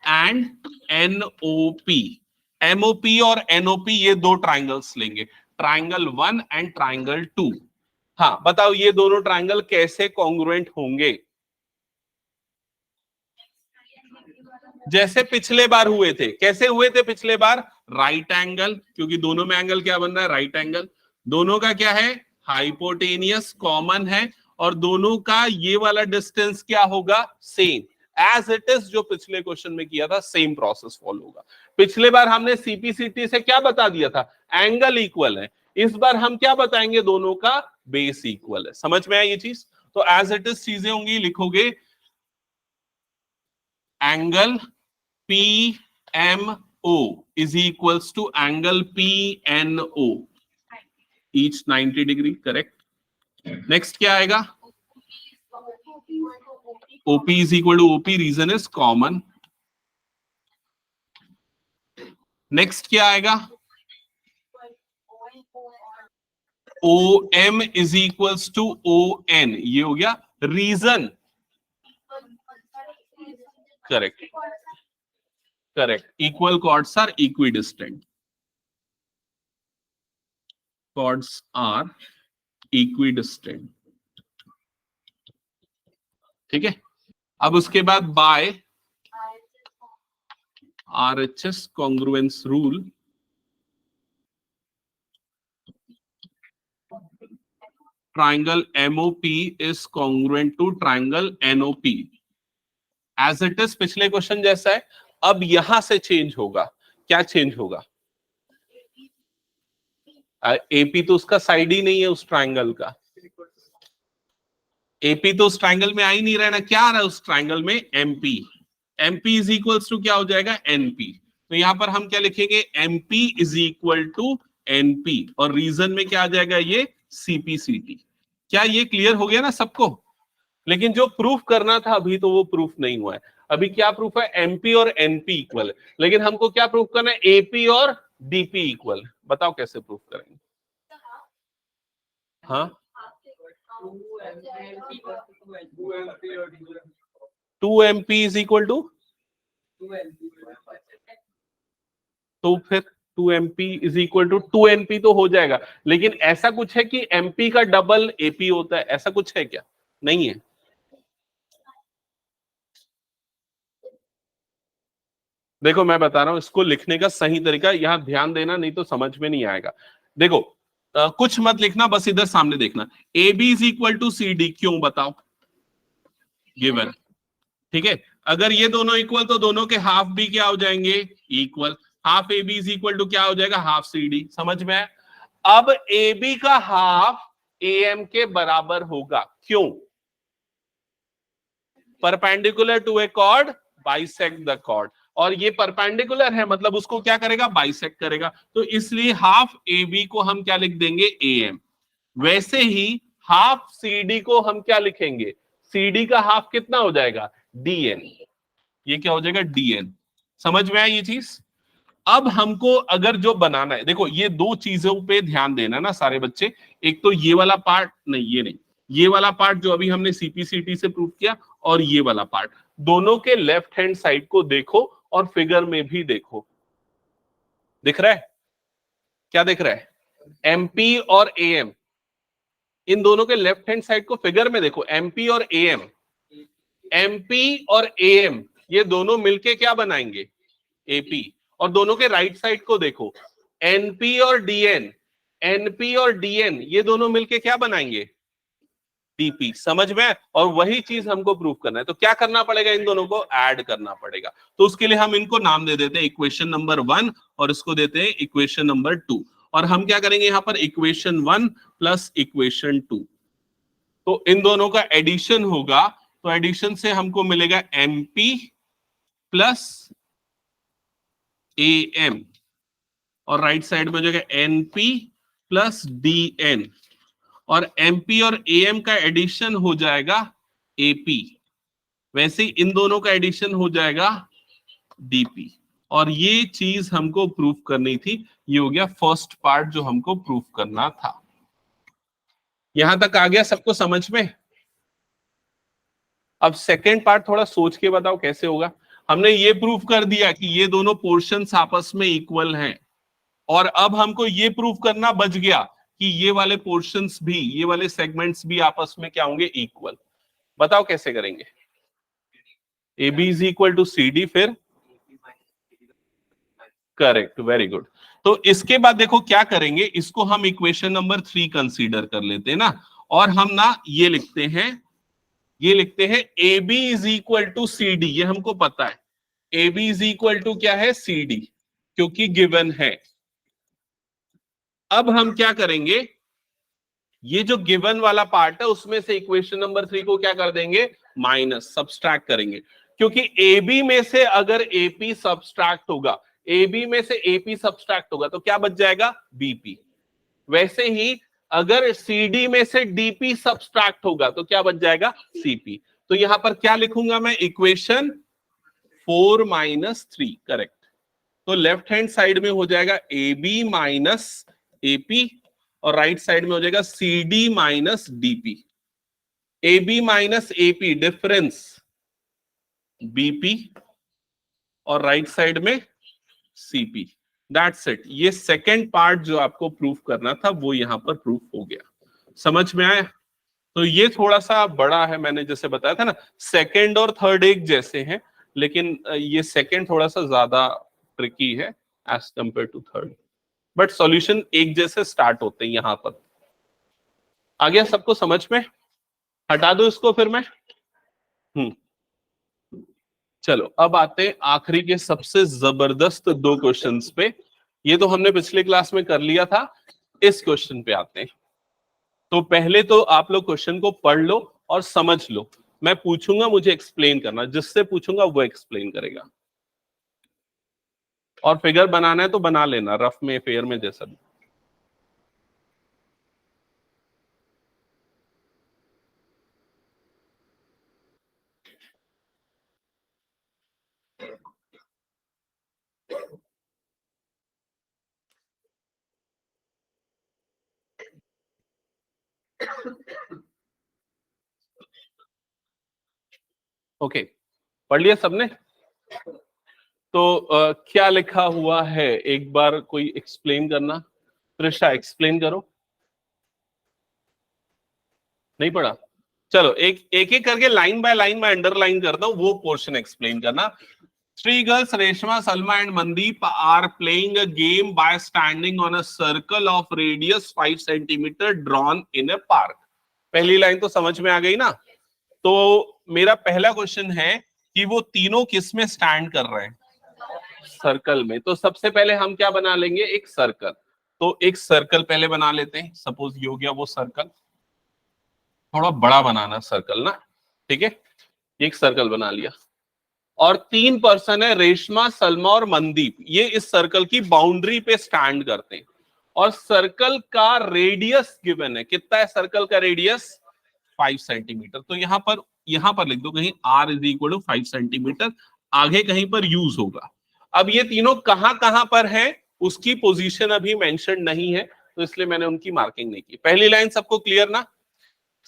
and NOP। MOP और NOP ये दो ट्राइंगल्स लेंगे, ट्राइंगल 1 एंड ट्राइंगल 2। हाँ बताओ ये दोनों ट्राइंगल कैसे कॉन्ग्रुएंट होंगे? जैसे पिछले बार हुए थे। कैसे हुए थे पिछले बार? राइट एंगल, क्योंकि दोनों में एंगल क्या बन रहा है, राइट एंगल। दोनों का क्या है, हाइपोटेनियस कॉमन है, और दोनों का ये वाला डिस्टेंस क्या होगा, सेम एज इट इज जो पिछले क्वेश्चन में किया था, सेम प्रोसेस फॉलो होगा। पिछले बार हमने सीपीसीटी से क्या बता दिया था, एंगल इक्वल है। इस बार हम क्या बताएंगे, दोनों का बेस इक्वल है। समझ में आया ये चीज? तो एज इट इज चीजें होंगी, लिखोगे angle PMO is equals to angle PNO, each 90 degree, correct? Next क्या आएगा, OP is equal to OP, reason is common. Next क्या आएगा, OM is equals to ON, ये हो गया reason, correct correct, equal chords are equidistant, chords are equidistant, ठीक है। अब उसके बाद bye RHS congruence rule, triangle MOP is congruent to triangle NOP as it is, पिछले क्वेश्चन जैसा है। अब यहां से चेंज होगा, क्या चेंज होगा, AP तो उसका साइड ही नहीं है उस ट्राइंगल का, AP तो उस ट्राइंगल में आ ही नहीं रहा है ना, क्या आ रहा है उस ट्राइंगल में, MP इज इक्वल्स टू क्या हो जाएगा, NP। तो यहां पर हम क्या लिखेंगे, MP is equal to NP, और रीजन में क्या आ जाएगा, ये CPCT। क्या ये क्लियर हो गया ना सबको? लेकिन जो प्रूफ करना था अभी तो वो प्रूफ नहीं हुआ है। अभी क्या प्रूफ है, MP और NP इक्वल है, लेकिन हमको क्या प्रूफ करना है, AP और DP इक्वल। बताओ कैसे प्रूफ करेंगे? हाँ 2MP इज इक्वल टू, तो फिर 2MP is equal to 2NP तो हो जाएगा, लेकिन ऐसा कुछ है कि MP का डबल AP होता है, ऐसा कुछ है क्या? नहीं है। देखो मैं बता रहा हूं इसको लिखने का सही तरीका, यहां ध्यान देना नहीं तो समझ में नहीं आएगा। देखो कुछ मत लिखना, बस इधर सामने देखना। AB is equal to CD, क्यों बताओ, गिवन, ठीक है। अगर ये दोनों इक्वल तो दोनों के हाफ भी क्या हो जाएंगे, equal. Half AB is equal to क्या हो जाएगा, हाफ CD। समझ में आया? अब AB का हाफ AM के बराबर होगा। क्यों? Perpendicular to a chord bisect the chord, और ये परपेंडिकुलर है मतलब उसको क्या करेगा? बाइसेक्ट करेगा। तो इसलिए हाफ AB को हम क्या लिख देंगे? AM। वैसे ही हाफ CD को हम क्या लिखेंगे? CD का हाफ कितना हो जाएगा? DN। ये क्या हो जाएगा? DN। समझ में आई ये चीज? अब हमको अगर जो बनाना है, देखो ये दो चीजों पे ध्यान देना ना सारे बच्चे। एक तो ये वाला पार्ट, नहीं ये नहीं, ये वाला पार्ट जो अभी हमने CPCT से प्रूव किया, और ये वाला पार्ट, दोनों के लेफ्ट हैंड साइड को देखो और फिगर में भी देखो। दिख रहा है? क्या दिख रहा है? MP और AM, इन दोनों के लेफ्ट हैंड साइड को फिगर में देखो। MP और AM, MP और AM ये दोनों मिलके क्या बनाएंगे? AP। और दोनों के राइट साइड को देखो, NP और DN, NP और DN ये दोनों मिलके क्या बनाएंगे? DP। समझ में? और वही चीज हमको प्रूव करना है, तो क्या करना पड़ेगा? इन दोनों को ऐड करना पड़ेगा। तो उसके लिए हम इनको नाम दे देते हैं इक्वेशन नंबर 1 और इसको देते हैं इक्वेशन नंबर 2। और हम क्या करेंगे यहां पर? Equation 1 plus equation 2। तो इन दोनों का एडिशन होगा, तो एडिशन से हमको मिलेगा MP प्लस AM, और राइट साइड में हो जाएगा NP प्लस DN, और MP और AM का एडिशन हो जाएगा AP। वैसे ही इन दोनों का एडिशन हो जाएगा DP। और ये चीज हमको प्रूफ करनी थी। ये हो गया फर्स्ट पार्ट जो हमको प्रूफ करना था। यहां तक आ गया सबको समझ में? अब सेकेंड पार्ट थोड़ा सोच के बताओ कैसे होगा। हमने ये प्रूफ कर दिया कि ये दोनों पोर्शंस आपस में इक्वल हैं, और अब हमको ये प्रूफ करना बच गया कि ये वाले पोर्शंस भी, ये वाले सेगमेंट्स भी आपस में क्या होंगे? इक्वल। बताओ कैसे करेंगे? AB is equal to CD, फिर करेक्ट, वेरी गुड। तो इसके बाद देखो क्या करेंगे, इसको हम इक्वेशन नंबर 3 कंसीडर कर लेते हैं ना, और हम ना ये लिखते हैं, ये लिखते हैं AB is equal to CD। ये हमको पता है AB इज इक्वल टू क्या है? CD, क्योंकि गिवन है। अब हम क्या करेंगे? ये जो गिवन वाला पार्ट है उसमें से इक्वेशन नंबर 3 को क्या कर देंगे? माइनस, सब्सट्रैक्ट करेंगे, क्योंकि AB में से अगर AP सब्सट्रैक्ट होगा, AB में से AP सब्सट्रैक्ट होगा तो क्या बच जाएगा? BP। वैसे ही अगर CD में से DP सब्सट्रैक्ट होगा तो क्या बच जाएगा? CP। तो यहां पर क्या लिखूंगा मैं? Equation 4 minus 3, correct. तो लेफ्ट हैंड साइड में हो जाएगा AB माइनस AP, और राइट साइड में हो जाएगा CD minus DP। AB minus AP difference BP, और राइट साइड में CP। That's it. ये सेकेंड पार्ट जो आपको प्रूफ करना था वो यहां पर प्रूफ हो गया। समझ में आया? तो ये थोड़ा सा बड़ा है, मैंने जैसे बताया था ना, सेकेंड और थर्ड एक जैसे हैं, लेकिन ये सेकेंड थोड़ा सा ज्यादा ट्रिकी है as compare to third, but solution एक जैसे स्टार्ट होते हैं यहां पर। आ गया सबको समझ में? हटा दो इसको फिर मैं। चलो अब आते हैं आखिरी के सबसे जबरदस्त दो क्वेश्चंस पे। ये तो हमने पिछले क्लास में कर लिया था, इस क्वेश्चन पे आते हैं। तो पहले तो आप लोग क्वेश्चन को पढ़ लो और समझ लो। मैं पूछूंगा, मुझे एक्सप्लेन करना, जिससे पूछूंगा वो एक्सप्लेन करेगा। और फिगर बनाना है तो बना लेना, रफ में फेयर में जैसा भी। ओके, पढ़ लिया सबने? तो क्या लिखा हुआ है एक बार कोई एक्सप्लेन करना। त्रिषा एक्सप्लेन करो। नहीं पढ़ा? चलो एक एक करके लाइन बाय लाइन में अंडरलाइन करता हूं, वो पोर्शन एक्सप्लेन करना। Three girls, Reshma, Salma and Mandeep are playing a game by standing on a circle of radius 5 centimeter drawn in a park. पहली लाइन तो समझ में आ गई ना? तो मेरा पहला क्वेश्चन है कि वो तीनों किस में स्टैंड कर रहे हैं? सर्कल में। तो सबसे पहले हम क्या बना लेंगे? एक सर्कल। तो एक सर्कल पहले बना लेते हैं। सपोज ये हो गया वो सर्कल। थोड़ा बड़ा बनाना सर्कल ना, ठीक है, एक सर्कल बना लिया। और 3 पर्सन है, रेशमा, सलमा और मनदीप, ये इस सर्कल की बाउंड्री पे स्टैंड करते हैं। और सर्कल का रेडियस गिवन है, कितना है सर्कल का रेडियस? 5 सेंटीमीटर। तो यहां पर लिख दो कहीं r is equal to 5 centimetre, आगे कहीं पर यूज होगा। अब ये तीनों कहां पर है उसकी पोजीशन अभी मेंशन नहीं है, तो इसलिए मैंने उनकी मार्किंग नहीं की। पहली लाइन सबको क्लियर ना?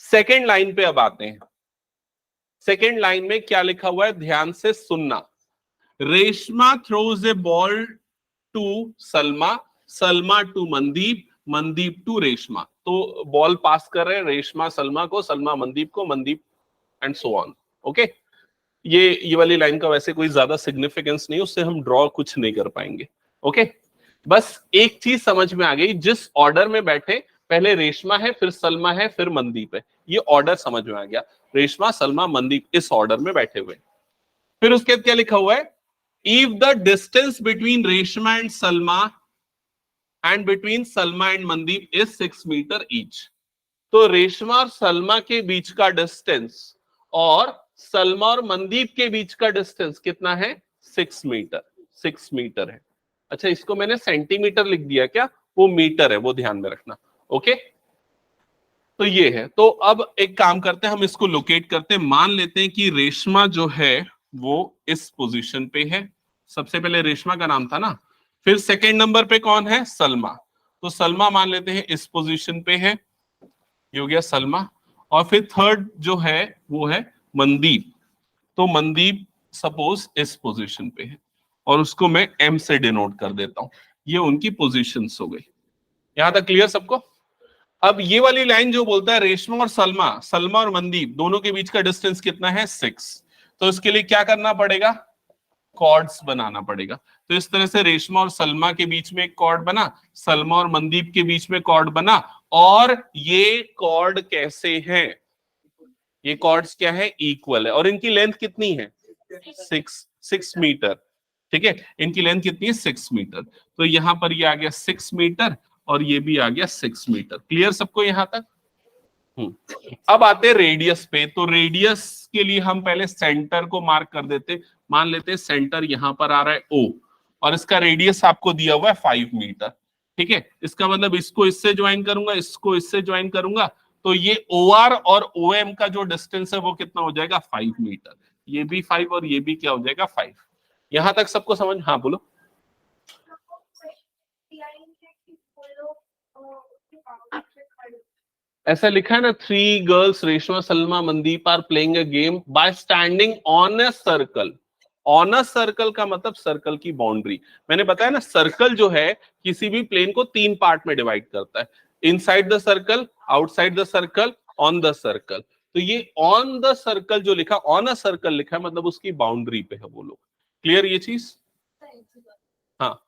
सेकेंड लाइन पे अब आते हैं। सेकेंड लाइन में क्या लिखा हुआ है, ध्यान से सुनना। Reshma throws a ball to Salma, Salma to Mandeep, Mandeep to Reshma. तो बॉल पास कर रहे हैं रेशमा सलमा को, सलमा मनदीप को, Mandeep and so on. Okay, ये वाली लाइन का वैसे कोई ज्यादा सिग्निफिकेंस नहीं, उससे हम ड्रॉ कुछ नहीं कर पाएंगे। ओके, बस एक चीज समझ में आ गई, जिस ऑर्डर में बैठे, पहले रेशमा है, फिर सलमा है, फिर मनदीप है, ये ऑर्डर समझ में आ गया। रेशमा, सलमा, मनदीप इस ऑर्डर में बैठे हुए। फिर उसके बाद क्या लिखा हुआ है, if the distance between Reshma and Salma and between Salma and Mandeep is 6 metre each. तो रेशमा और सलमा के बीच का डिस्टेंस और सलमा और मनदीप के बीच का डिस्टेंस कितना है? 6 मीटर। 6 मीटर है। अच्छा, इसको मैंने सेंटीमीटर लिख दिया क्या? वो मीटर है, वो ध्यान में रखना। ओके, तो ये है। तो अब एक काम करते हैं, हम इसको लोकेट करते हैं। मान लेते हैं कि रेशमा जो है वो इस पोजीशन पे है। सबसे पहले रेशमा का नाम था ना, फिर सेकेंड नंबर पे कौन है? सलमा। तो सलमा मान लेते हैं इस पोजीशन पे है, ये हो गया सलमा। और फिर थर्ड जो है वो है मनदीप। तो मनदीप सपोज इस पोजीशन पे है, और उसको मैं एम से डिनोट कर देता हूं। ये उनकी पोजीशंस हो गई। यहां तक क्लियर सबको? अब ये वाली लाइन जो बोलता है रेशमा और सलमा, सलमा और मनदीप दोनों के बीच का डिस्टेंस कितना है? 6। तो इसके लिए क्या करना पड़ेगा? कॉर्ड्स बनाना पड़ेगा। तो इस तरह से रेशमा और सलमा के बीच में एक कॉर्ड बना, सलमा और मनदीप के बीच में कॉर्ड बना। और ये कॉर्ड कैसे हैं? ये कॉर्ड्स क्या है? इक्वल है। और इनकी लेंथ कितनी है? 6 मीटर। ठीक है, इनकी लेंथ कितनी है? 6 मीटर। तो यहां पर ये आ गया 6 मीटर और ये भी आ गया 6 मीटर। क्लियर सबको यहां तक? अब आते हैं रेडियस पे। तो रेडियस के लिए हम पहले सेंटर को मार्क कर देते। मान लेते हैं सेंटर यहां पर आ रहा है O, और इसका रेडियस आपको दिया हुआ है 5 मीटर। ठीक है, इसका मतलब इसको इससे ज्वाइन करूंगा, इसको इससे ज्वाइन करूंगा, तो ये OR और OM का जो डिस्टेंस है वो कितना हो जाएगा? 5 मीटर। ये भी 5 और ये भी क्या हो जाएगा? 5। यहां तक सबको समझ? हाँ बोलो। ऐसा लिखा है ना, 3 girls Reshma, Salma, Mandeep are playing a game by standing on a circle. On a circle का मतलब सर्कल की बाउंड्री। मैंने बताया ना, सर्कल जो है किसी भी प्लेन को 3 पार्ट में डिवाइड करता है, inside the circle, outside the circle, on the circle. तो ये ऑन द सर्कल जो लिखा, ऑन अ सर्कल लिखा है, मतलब उसकी बाउंड्री पे है वो लोग। क्लियर ये चीज? हाँ,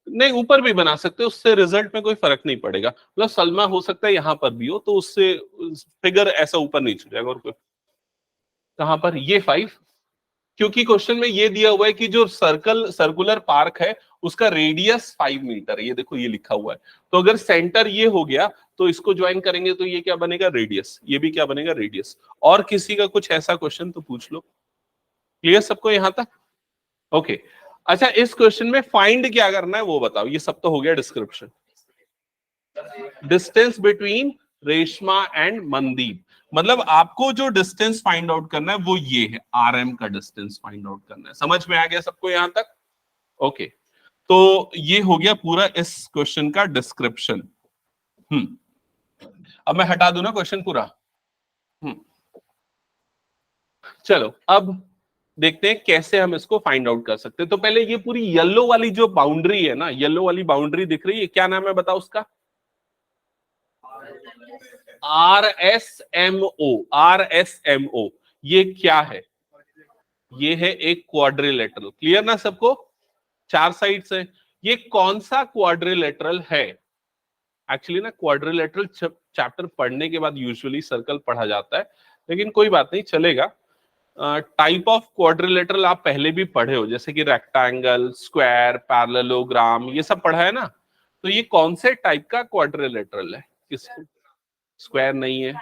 नहीं ऊपर भी बना सकते हो, उससे रिजल्ट में कोई फर्क नहीं पड़ेगा। मतलब सलमा हो सकता है यहां पर भी हो, तो उससे फिगर ऐसा ऊपर नहीं जाएगा। और कोई कहां पर? ये 5, क्योंकि क्वेश्चन में ये दिया हुआ है कि जो सर्कुलर पार्क है उसका रेडियस 5 मीटर है। ये देखो ये लिखा हुआ है। तो अगर सेंटर ये हो गया तो इसको ज्वाइन करेंगे तो ये क्या बनेगा? रेडियस। ये भी क्या बनेगा? रेडियस। और किसी का कुछ ऐसा क्वेश्चन तो पूछ लो। क्लियर सबको यहां तक? ओके। अच्छा, इस क्वेश्चन में फाइंड क्या करना है वो बताओ। ये सब तो हो गया description. Distance between Reshma and Mandeep, मतलब आपको जो डिस्टेंस फाइंड आउट करना है वो ये है, RM का डिस्टेंस फाइंड आउट करना है। समझ में आ गया सबको यहां तक? ओके, तो ये हो गया पूरा इस क्वेश्चन का डिस्क्रिप्शन। अब मैं हटा दूं ना क्वेश्चन पूरा? चलो अब देखते हैं कैसे हम इसको फाइंड आउट कर सकते हैं। तो पहले ये पूरी येलो वाली जो बाउंड्री है ना, येलो वाली बाउंड्री दिख रही है, क्या नाम है बताओ उसका? RSMO। RSMO ये क्या है? ये है एक क्वाड्रिलेटरल। क्लियर ना सबको? 4 साइड से। ये कौन सा क्वाड्रिलेटरल है? एक्चुअली ना क्वाड्रिलेटरल चैप्टर पढ़ने के बाद यूजुअली सर्कल पढ़ा जाता है, लेकिन कोई बात नहीं, चलेगा। टाइप ऑफ क्वाड्रिलेटरल आप पहले भी पढ़े हो, जैसे कि रेक्टेंगल, स्क्वायर, पैरेललोग्राम, ये सब पढ़ा है ना। तो ये कौन से टाइप का क्वाड्रिलेटरल है? किस स्क्वायर नहीं है,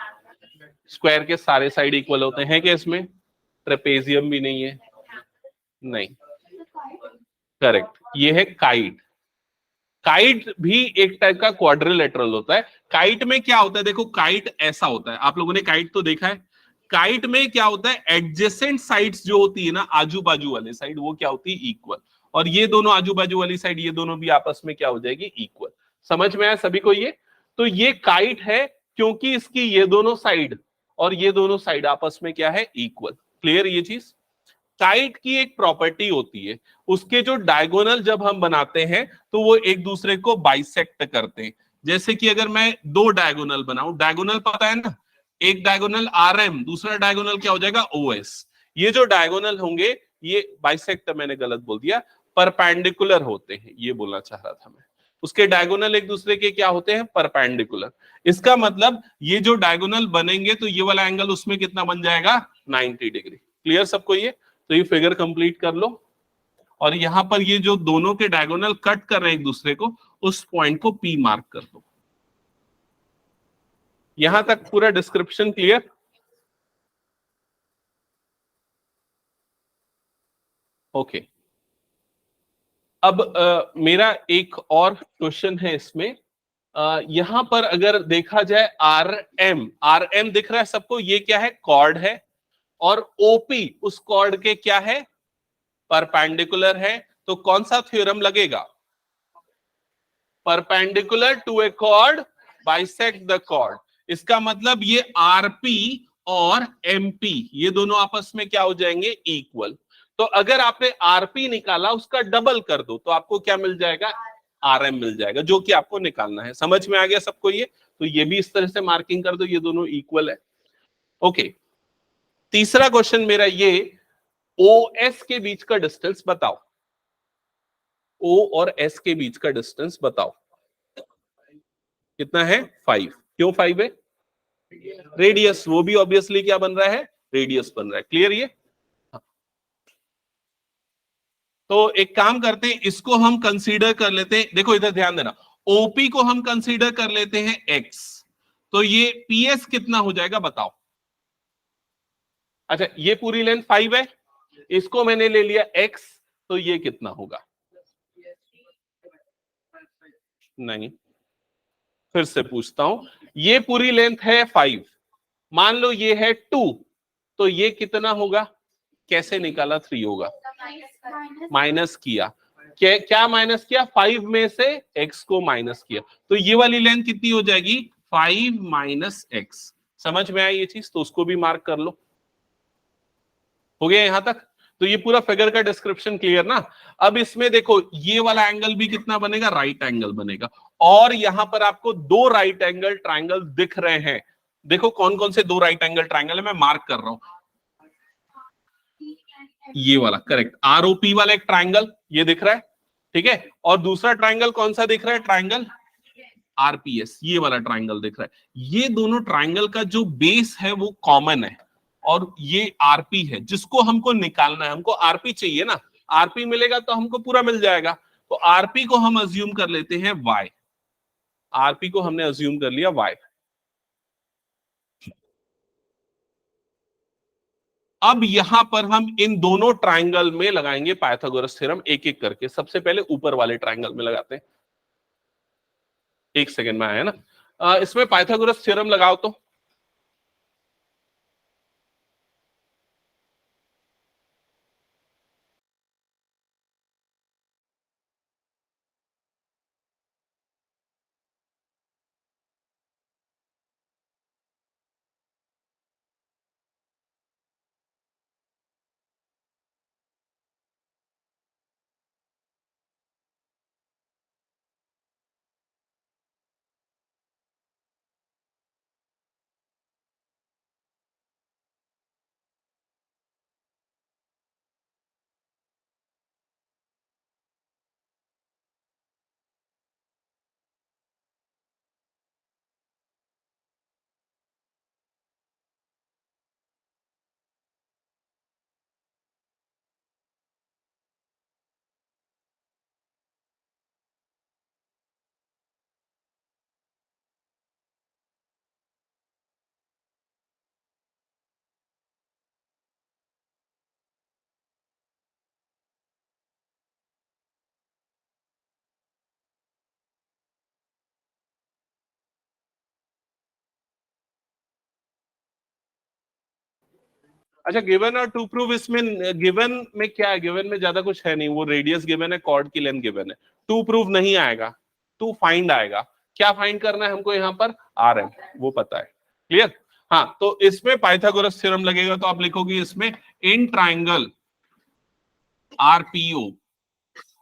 स्क्वायर के सारे साइड इक्वल होते हैं क्या इसमें? ट्रेपेजियम भी नहीं है, नहीं, करेक्ट, ये है काइट। काइट भी एक टाइप का क्वाड्रिलेटरल होता है। काइट में क्या होता है, देखो काइट ऐसा होता है, आप लोगों ने काइट तो देखा है। काइट में क्या होता है, एडजेसेंट साइड्स जो होती है ना, आजू बाजू वाले साइड, वो क्या होती है, इक्वल। और ये दोनों आजू बाजू वाली साइड, ये दोनों भी आपस में क्या हो जाएगी, इक्वल। समझ में आया सभी को ये? तो ये काइट है क्योंकि इसकी ये दोनों साइड और ये दोनों साइड आपस में क्या है, इक्वल। क्लियर ये चीज? काइट की एक प्रॉपर्टी होती है, उसके जो डायगोनल जब हम बनाते हैं तो वो एक दूसरे को बाइसेक्ट करते हैं। जैसे कि अगर मैं दो डायगोनल बनाऊं, डायगोनल पता है ना, एक डायगोनल आर एम, दूसरा डायगोनल क्या हो जाएगा, ओ एस। ये जो डायगोनल होंगे, ये बाइसेक्ट मैंने गलत बोल दिया, परपेंडिकुलर होते हैं, ये बोलना चाह रहा था मैं। उसके डायगोनल एक दूसरे के क्या होते हैं, परपेंडिकुलर। इसका मतलब ये जो डायगोनल बनेंगे तो ये वाला एंगल उसमें कितना बन जाएगा, 90 डिग्री। क्लियर सबको ये? तो ये फिगर कंप्लीट कर लो, और यहां पर ये जो दोनों के डायगोनल कट कर रहे हैं एक दूसरे को, उस पॉइंट को पी मार्क कर दो। यहां तक पूरा डिस्क्रिप्शन क्लियर? ओके। अब मेरा एक और क्वेश्चन है इसमें। यहां पर अगर देखा जाए, आर एम, आर एम दिख रहा है सबको, ये क्या है, कॉर्ड है, और ओपी उस कॉर्ड के क्या है, परपेंडिकुलर है। तो कौन सा थ्योरम लगेगा, perpendicular to a chord bisect the chord. इसका मतलब ये आरपी और एमपी ये दोनों आपस में क्या हो जाएंगे, इक्वल। तो अगर आपने आरपी निकाला, उसका डबल कर दो तो आपको क्या मिल जाएगा, आरएम मिल जाएगा, जो कि आपको निकालना है। समझ में आ गया सबको ये? तो ये भी इस तरह से मार्किंग कर दो, ये दोनों इक्वल है। ओके, तीसरा क्वेश्चन मेरा ये, ओ एस के बीच का डिस्टेंस बताओ, ओ और एस के बीच का डिस्टेंस बताओ कितना है, 5। क्यों 5 है, रेडियस, वो भी ऑब्वियसली क्या बन रहा है, रेडियस बन रहा है। क्लियर ये? तो एक काम करते हैं, इसको हम कंसीडर कर लेते हैं, देखो इधर ध्यान देना, ओपी को हम कंसीडर कर लेते हैं एक्स, तो ये पीएस कितना हो जाएगा बताओ। अच्छा, ये पूरी लेंथ 5 है, इसको मैंने ले लिया एक्स, तो ये कितना होगा, नहीं, फिर से पूछता हूं, ये पूरी लेंथ है 5, मान लो ये है 2, तो ये कितना होगा, कैसे निकाला, 3 होगा, माइनस किया, क्या माइनस किया, 5 में से x को माइनस किया, तो ये वाली लेंथ कितनी हो जाएगी, 5 माइनस एक्स। समझ में आई ये चीज? तो उसको भी मार्क कर लो। हो गया यहां तक? तो ये पूरा फिगर का डिस्क्रिप्शन क्लियर ना? अब इसमें देखो, ये वाला एंगल भी कितना बनेगा, राइट एंगल बनेगा, और यहां पर आपको दो राइट एंगल ट्राइंगल दिख रहे हैं। देखो कौन कौन से दो राइट एंगल ट्राइंगल है, मैं मार्क कर रहा हूं। ये वाला करेक्ट, आरओपी वाला एक ट्राइंगल ये दिख रहा है, ठीक है, और दूसरा ट्राइंगल कौन सा दिख रहा है, ट्राइंगल आरपीएस, ये वाला ट्राइंगल दिख रहा है। ये दोनों ट्राइंगल का जो बेस है वो कॉमन है, और ये आरपी है जिसको हमको निकालना है, हमको आरपी चाहिए ना, आरपी मिलेगा तो हमको पूरा मिल जाएगा। तो आरपी को हम अज्यूम कर लेते हैं वाई, आरपी को हमने अज्यूम कर लिया वाई। अब यहां पर हम इन दोनों ट्राइंगल में लगाएंगे पाइथागोरस थ्योरम, एक एक करके। सबसे पहले ऊपर वाले ट्राइंगल में लगाते हैं, एक सेकंड में आया ना। इसमें पाइथागोरस थ्योरम लगाओ तो। अच्छा गिवन और टू प्रूव, इसमें गिवन में क्या है, गिवन में ज्यादा कुछ है नहीं, वो रेडियस गिवन है, कॉर्ड की लेंथ गिवन है। टू प्रूव नहीं आएगा, टू फाइंड आएगा। क्या फाइंड करना है हमको यहाँ पर, आर एम, वो पता है। क्लियर। हाँ, तो इसमें पाइथागोरस थ्योरम लगेगा, तो आप लिखोगे इसमें in triangle RPO,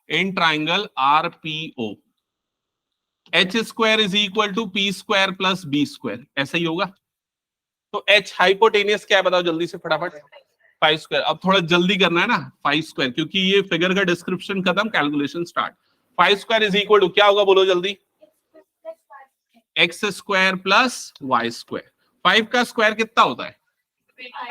in triangle RPO H square is equal to P square plus B square, ऐसा ही होगा। तो एच हाइपोटेनियस क्या है बताओ जल्दी से फटाफट, 5 स्क्वायर। अब थोड़ा जल्दी करना है ना, 5 स्क्वायर, क्योंकि ये फिगर का डिस्क्रिप्शन खत्म, calculation start. 5 square is equal to क्या होगा बोलो जल्दी, x square plus y square. 5 का स्क्वायर कितना होता है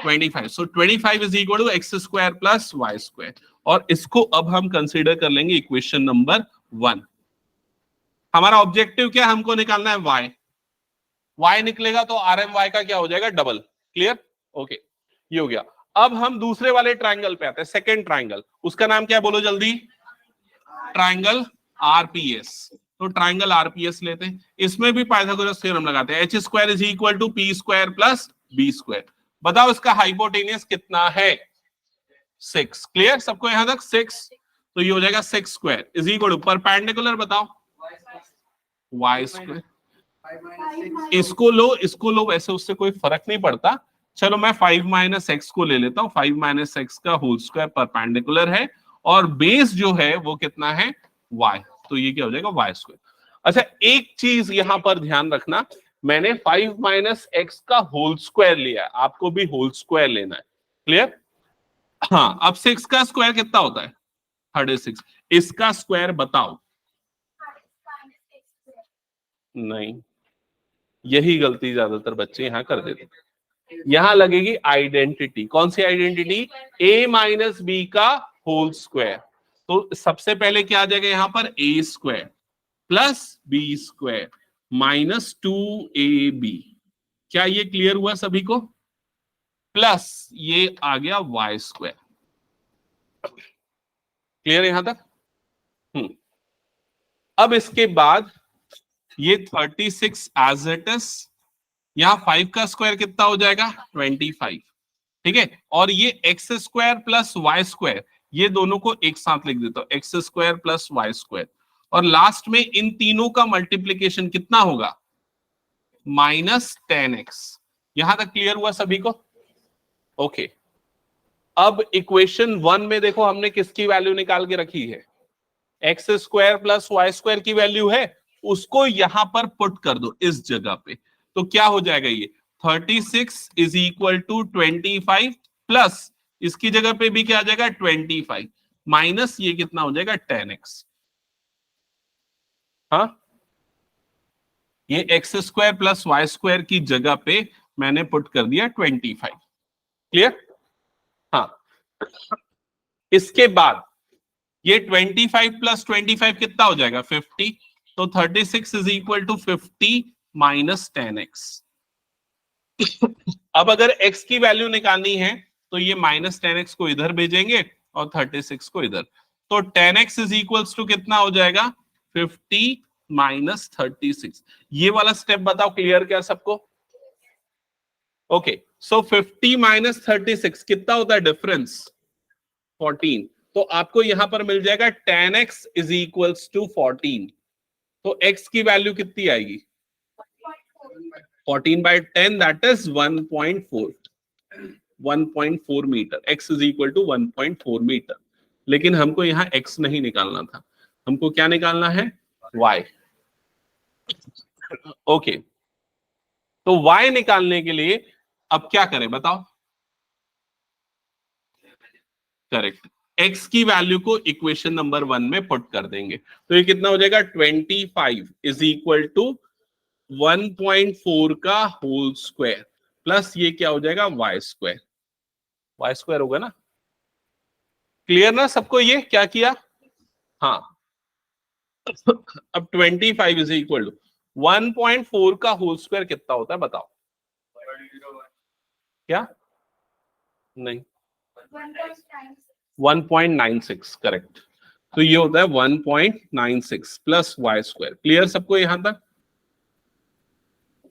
25, so 25 is equal to x square plus y square. और इसको अब हम कंसीडर कर लेंगे इक्वेशन नंबर 1। हमारा ऑब्जेक्टिव क्या, हमको निकालना है y, y निकलेगा तो आर एम वाई का क्या हो जाएगा, डबल। क्लियर, ओके, ये हो गया। अब हम दूसरे वाले ट्राइंगल पे आते हैं, सेकेंड ट्राइंगल, उसका नाम क्या है बोलो जल्दी, ट्राइंगल आरपीएस। तो ट्राइंगल आरपीएस लेते हैं, इसमें भी पाइथागोरस थ्योरम लगाते हैं, H square is equal to P square plus B square. बताओ इसका हाइपोटेनियस कितना है, 6। क्लियर सबको यहां तक, 6। तो ये हो जाएगा 6 square is equal to, perpendicular बताओ वाई स्क्वायर। इसको लो, वैसे उससे कोई फर्क नहीं पड़ता। चलो मैं 5 माइनस एक्स को ले लेता हूं, 5 माइनस एक्स का होल स्क्वायर परपेंडिकुलर है, और बेस जो है वो कितना है y, तो ये क्या हो जाएगा y स्क्वायर। अच्छा एक चीज यहां पर ध्यान रखना, मैंने 5 माइनस एक्स का होल स्क्वायर लिया है, आपको भी होल स्क्वायर लेना है। क्लियर। हाँ, अब 6 का स्क्वायर कितना होता है 36, इसका स्क्वायर बताओ। नहीं, यही गलती ज्यादातर बच्चे यहां कर देते हैं। यहां लगेगी आइडेंटिटी, कौन सी आइडेंटिटी, a माइनस बी का होल स्क्वायर। तो सबसे पहले क्या आ जाएगा यहां पर, a square plus B square minus 2ab। क्या ये क्लियर हुआ सभी को, प्लस ये आ गया y स्क्वायर। क्लियर यहां तक। अब इसके बाद ये 36 एज इट इज, यहां 5 का स्क्वायर कितना हो जाएगा 25, ठीक है। और ये x square plus y square, ये दोनों को एक साथ लिख देता हूं, x square plus y square. और लास्ट में इन तीनों का मल्टीप्लीकेशन कितना होगा, माइनस 10x। यहां तक क्लियर हुआ सभी को, ओके। अब इक्वेशन 1 में देखो हमने किसकी वैल्यू निकाल के रखी है, x square plus y square की वैल्यू है, उसको यहां पर पुट कर दो इस जगह पे। तो क्या हो जाएगा ये 36 इज इक्वल टू 25 प्लस इसकी जगह पे भी क्या आ जाएगा 25 माइनस ये कितना हो जाएगा 10x। हाँ, ये x square plus y square की जगह पे मैंने पुट कर दिया 25। क्लियर। हाँ, इसके बाद ये 25 प्लस 25 कितना हो जाएगा 50, तो 36 is equal to 50 minus 10x। अब अगर x की वैल्यू निकालनी है तो ये माइनस 10x को इधर भेजेंगे और 36 को इधर, तो 10x इज इक्वल्स टू कितना हो जाएगा 50 माइनस 36। ये वाला स्टेप बताओ क्लियर क्या सबको, ओके। सो 50 माइनस 36 कितना होता है डिफरेंस 14, तो आपको यहां पर मिल जाएगा 10x इज इक्वल्स टू 14। तो x की वैल्यू कितनी आएगी 14 by 10, that is 1.4 metre. x is equal to 1.4 metre. लेकिन हमको यहाँ x नहीं निकालना था, हमको क्या निकालना है y। ओके, तो y निकालने के लिए अब क्या करें बताओ, करेक्ट, x की वैल्यू को इक्वेशन नंबर 1 में पुट कर देंगे। तो ये कितना हो जाएगा 25 इज इक्वल टू 1.4 का होल स्क्वायर प्लस ये क्या हो जाएगा y स्क्वायर, y स्क्वायर होगा ना। क्लियर ना सबको, ये क्या किया, हाँ। अब 25 इज इक्वल टू 1.4 का होल स्क्वायर कितना होता है बताओ, क्या, नहीं 1.96, करेक्ट। तो ये होता है 1.96 प्लस वाई स्क्वायर। क्लियर सबको यहां तक।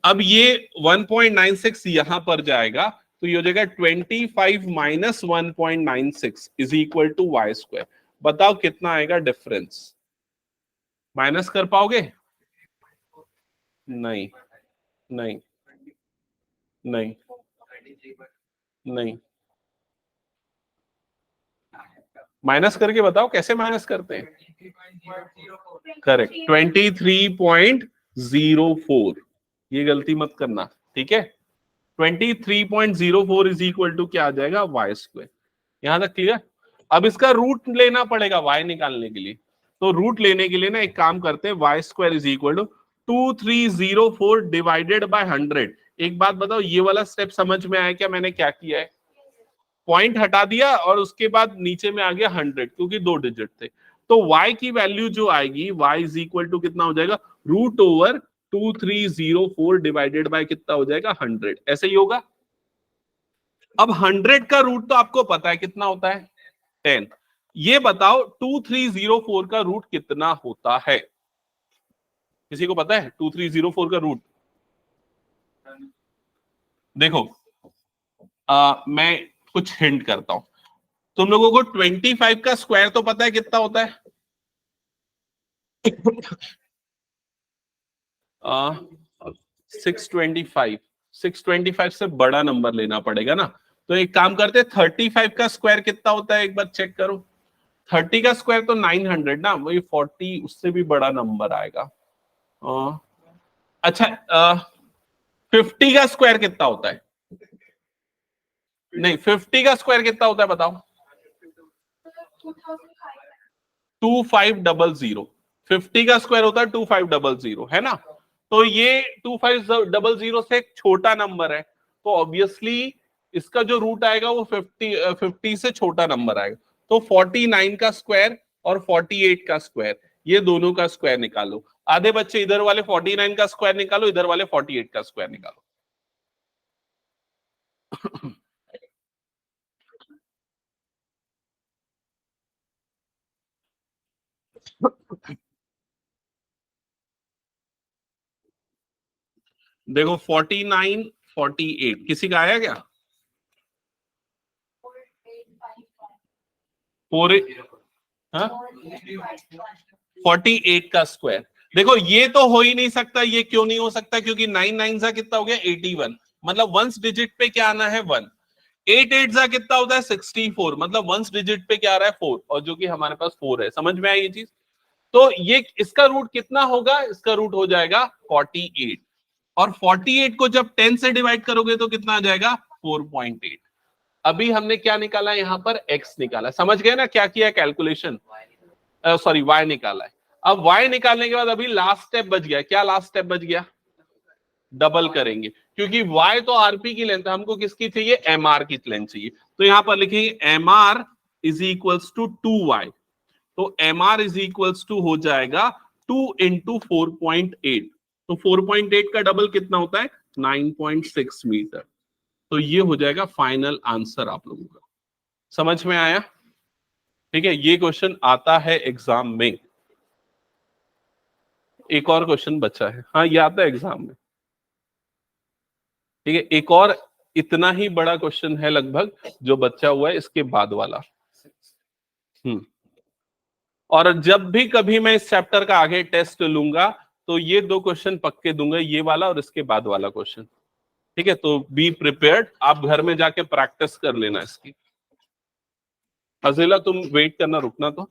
अब ये 1.96 यहां पर जाएगा तो ये हो जाएगा 25 minus 1.96 is equal to y square. बताओ कितना आएगा डिफरेंस? माइनस कर पाओगे? नहीं नहीं नहीं नहीं, माइनस करके बताओ कैसे माइनस करते हैं। करेक्ट, 23.04। ये गलती मत करना, ठीक है। 23.04 इज इक्वल टू क्या आ जाएगा? Y square. यहां तक क्लियर? अब इसका रूट लेना पड़ेगा वाई निकालने के लिए। तो रूट लेने के लिए ना एक काम करते हैं, y square is equal to 2304 divided by 100। एक बात बताओ, ये वाला स्टेप समझ में आया क्या? मैंने क्या किया है, पॉइंट हटा दिया और उसके बाद नीचे में आ गया 100, क्योंकि 2 डिजिट थे। तो y की वैल्यू जो आएगी, y इज इक्वल टू कितना हो जाएगा? रूट ओवर 2304 डिवाइडेड बाय कितना हो जाएगा? 100। ऐसे ही होगा। अब 100 का रूट तो आपको पता है कितना होता है? 10। ये बताओ 2304 का रूट कितना होता है? किसी को पता है 2304 का रूट? देखो, मैं कुछ हिंट करता हूं। तुम लोगों को 25 का स्क्वायर तो पता है कितना होता है? 625। 625 से बड़ा नंबर लेना पड़ेगा ना। तो एक काम करते, 35 का स्क्वायर कितना होता है एक बार चेक करो। 30 का स्क्वायर तो 900 ना, वही 40 उससे भी बड़ा नंबर आएगा। अच्छा, 50 का स्क्वायर कितना होता है? नहीं, 50 का स्क्वायर कितना होता है बताओ? 2500। 50 का स्क्वायर होता है 2500, है ना। तो ये 2500 से एक छोटा नंबर है, तो ऑब्वियसली इसका जो रूट आएगा वो 50 से छोटा नंबर आएगा। तो 49 का स्क्वायर और 48 का स्क्वायर, ये दोनों का स्क्वायर निकालो। आधे बच्चे इधर वाले 49 का स्क्वायर निकालो, इधर वाले 48 का स्क्वायर निकालो। देखो 49 48 किसी का आया क्या? 48 का स्क्वायर। देखो ये तो हो ही नहीं सकता। ये क्यों नहीं हो सकता? क्योंकि 9 9 सा कितना हो गया? 81। मतलब वंस डिजिट पे क्या आना है? 1। 8 8 सा कितना होता है? 64। मतलब वंस डिजिट पे क्या आ रहा है? 4, और जो कि हमारे पास 4 है। समझ में आई ये चीज? तो ये इसका रूट कितना होगा? इसका रूट हो जाएगा 48। और 48 को जब 10 से डिवाइड करोगे तो कितना आ जाएगा? 4.8। अभी हमने क्या निकाला? यहां पर x निकाला। समझ गए ना क्या किया कैलकुलेशन? सॉरी, y निकाला है। अब y निकालने के बाद अभी लास्ट स्टेप बच गया। क्या लास्ट स्टेप बच गया? डबल करेंगे, क्योंकि y तो rp की लेंथ है, हमको किसकी चाहिए? mr की लेंथ चाहिए। तो यहां पर लिखेंगे mr is equals to 2y। तो mr इज इक्वल्स टू हो जाएगा 2 इंटू 4.8। तो 4.8 का डबल कितना होता है? 9.6 मीटर। तो ये हो जाएगा फाइनल आंसर आप लोगों का। समझ में आया? ठीक है, ये क्वेश्चन आता है एग्जाम में। एक और क्वेश्चन बचा है। हाँ, ये आता है एग्जाम में। ठीक है, एक और इतना ही बड़ा क्वेश्चन है लगभग जो बचा हुआ है, इसके बाद वाला। और जब भी कभी मैं इस चैप्टर का आगे टेस्ट लूंगा तो ये 2 क्वेश्चन पक्के दूंगा, ये वाला और इसके बाद वाला क्वेश्चन। ठीक है, तो बी प्रिपेयर्ड। आप घर में जाके प्रैक्टिस कर लेना इसकी। अजीला तुम वेट करना, रुकना तो।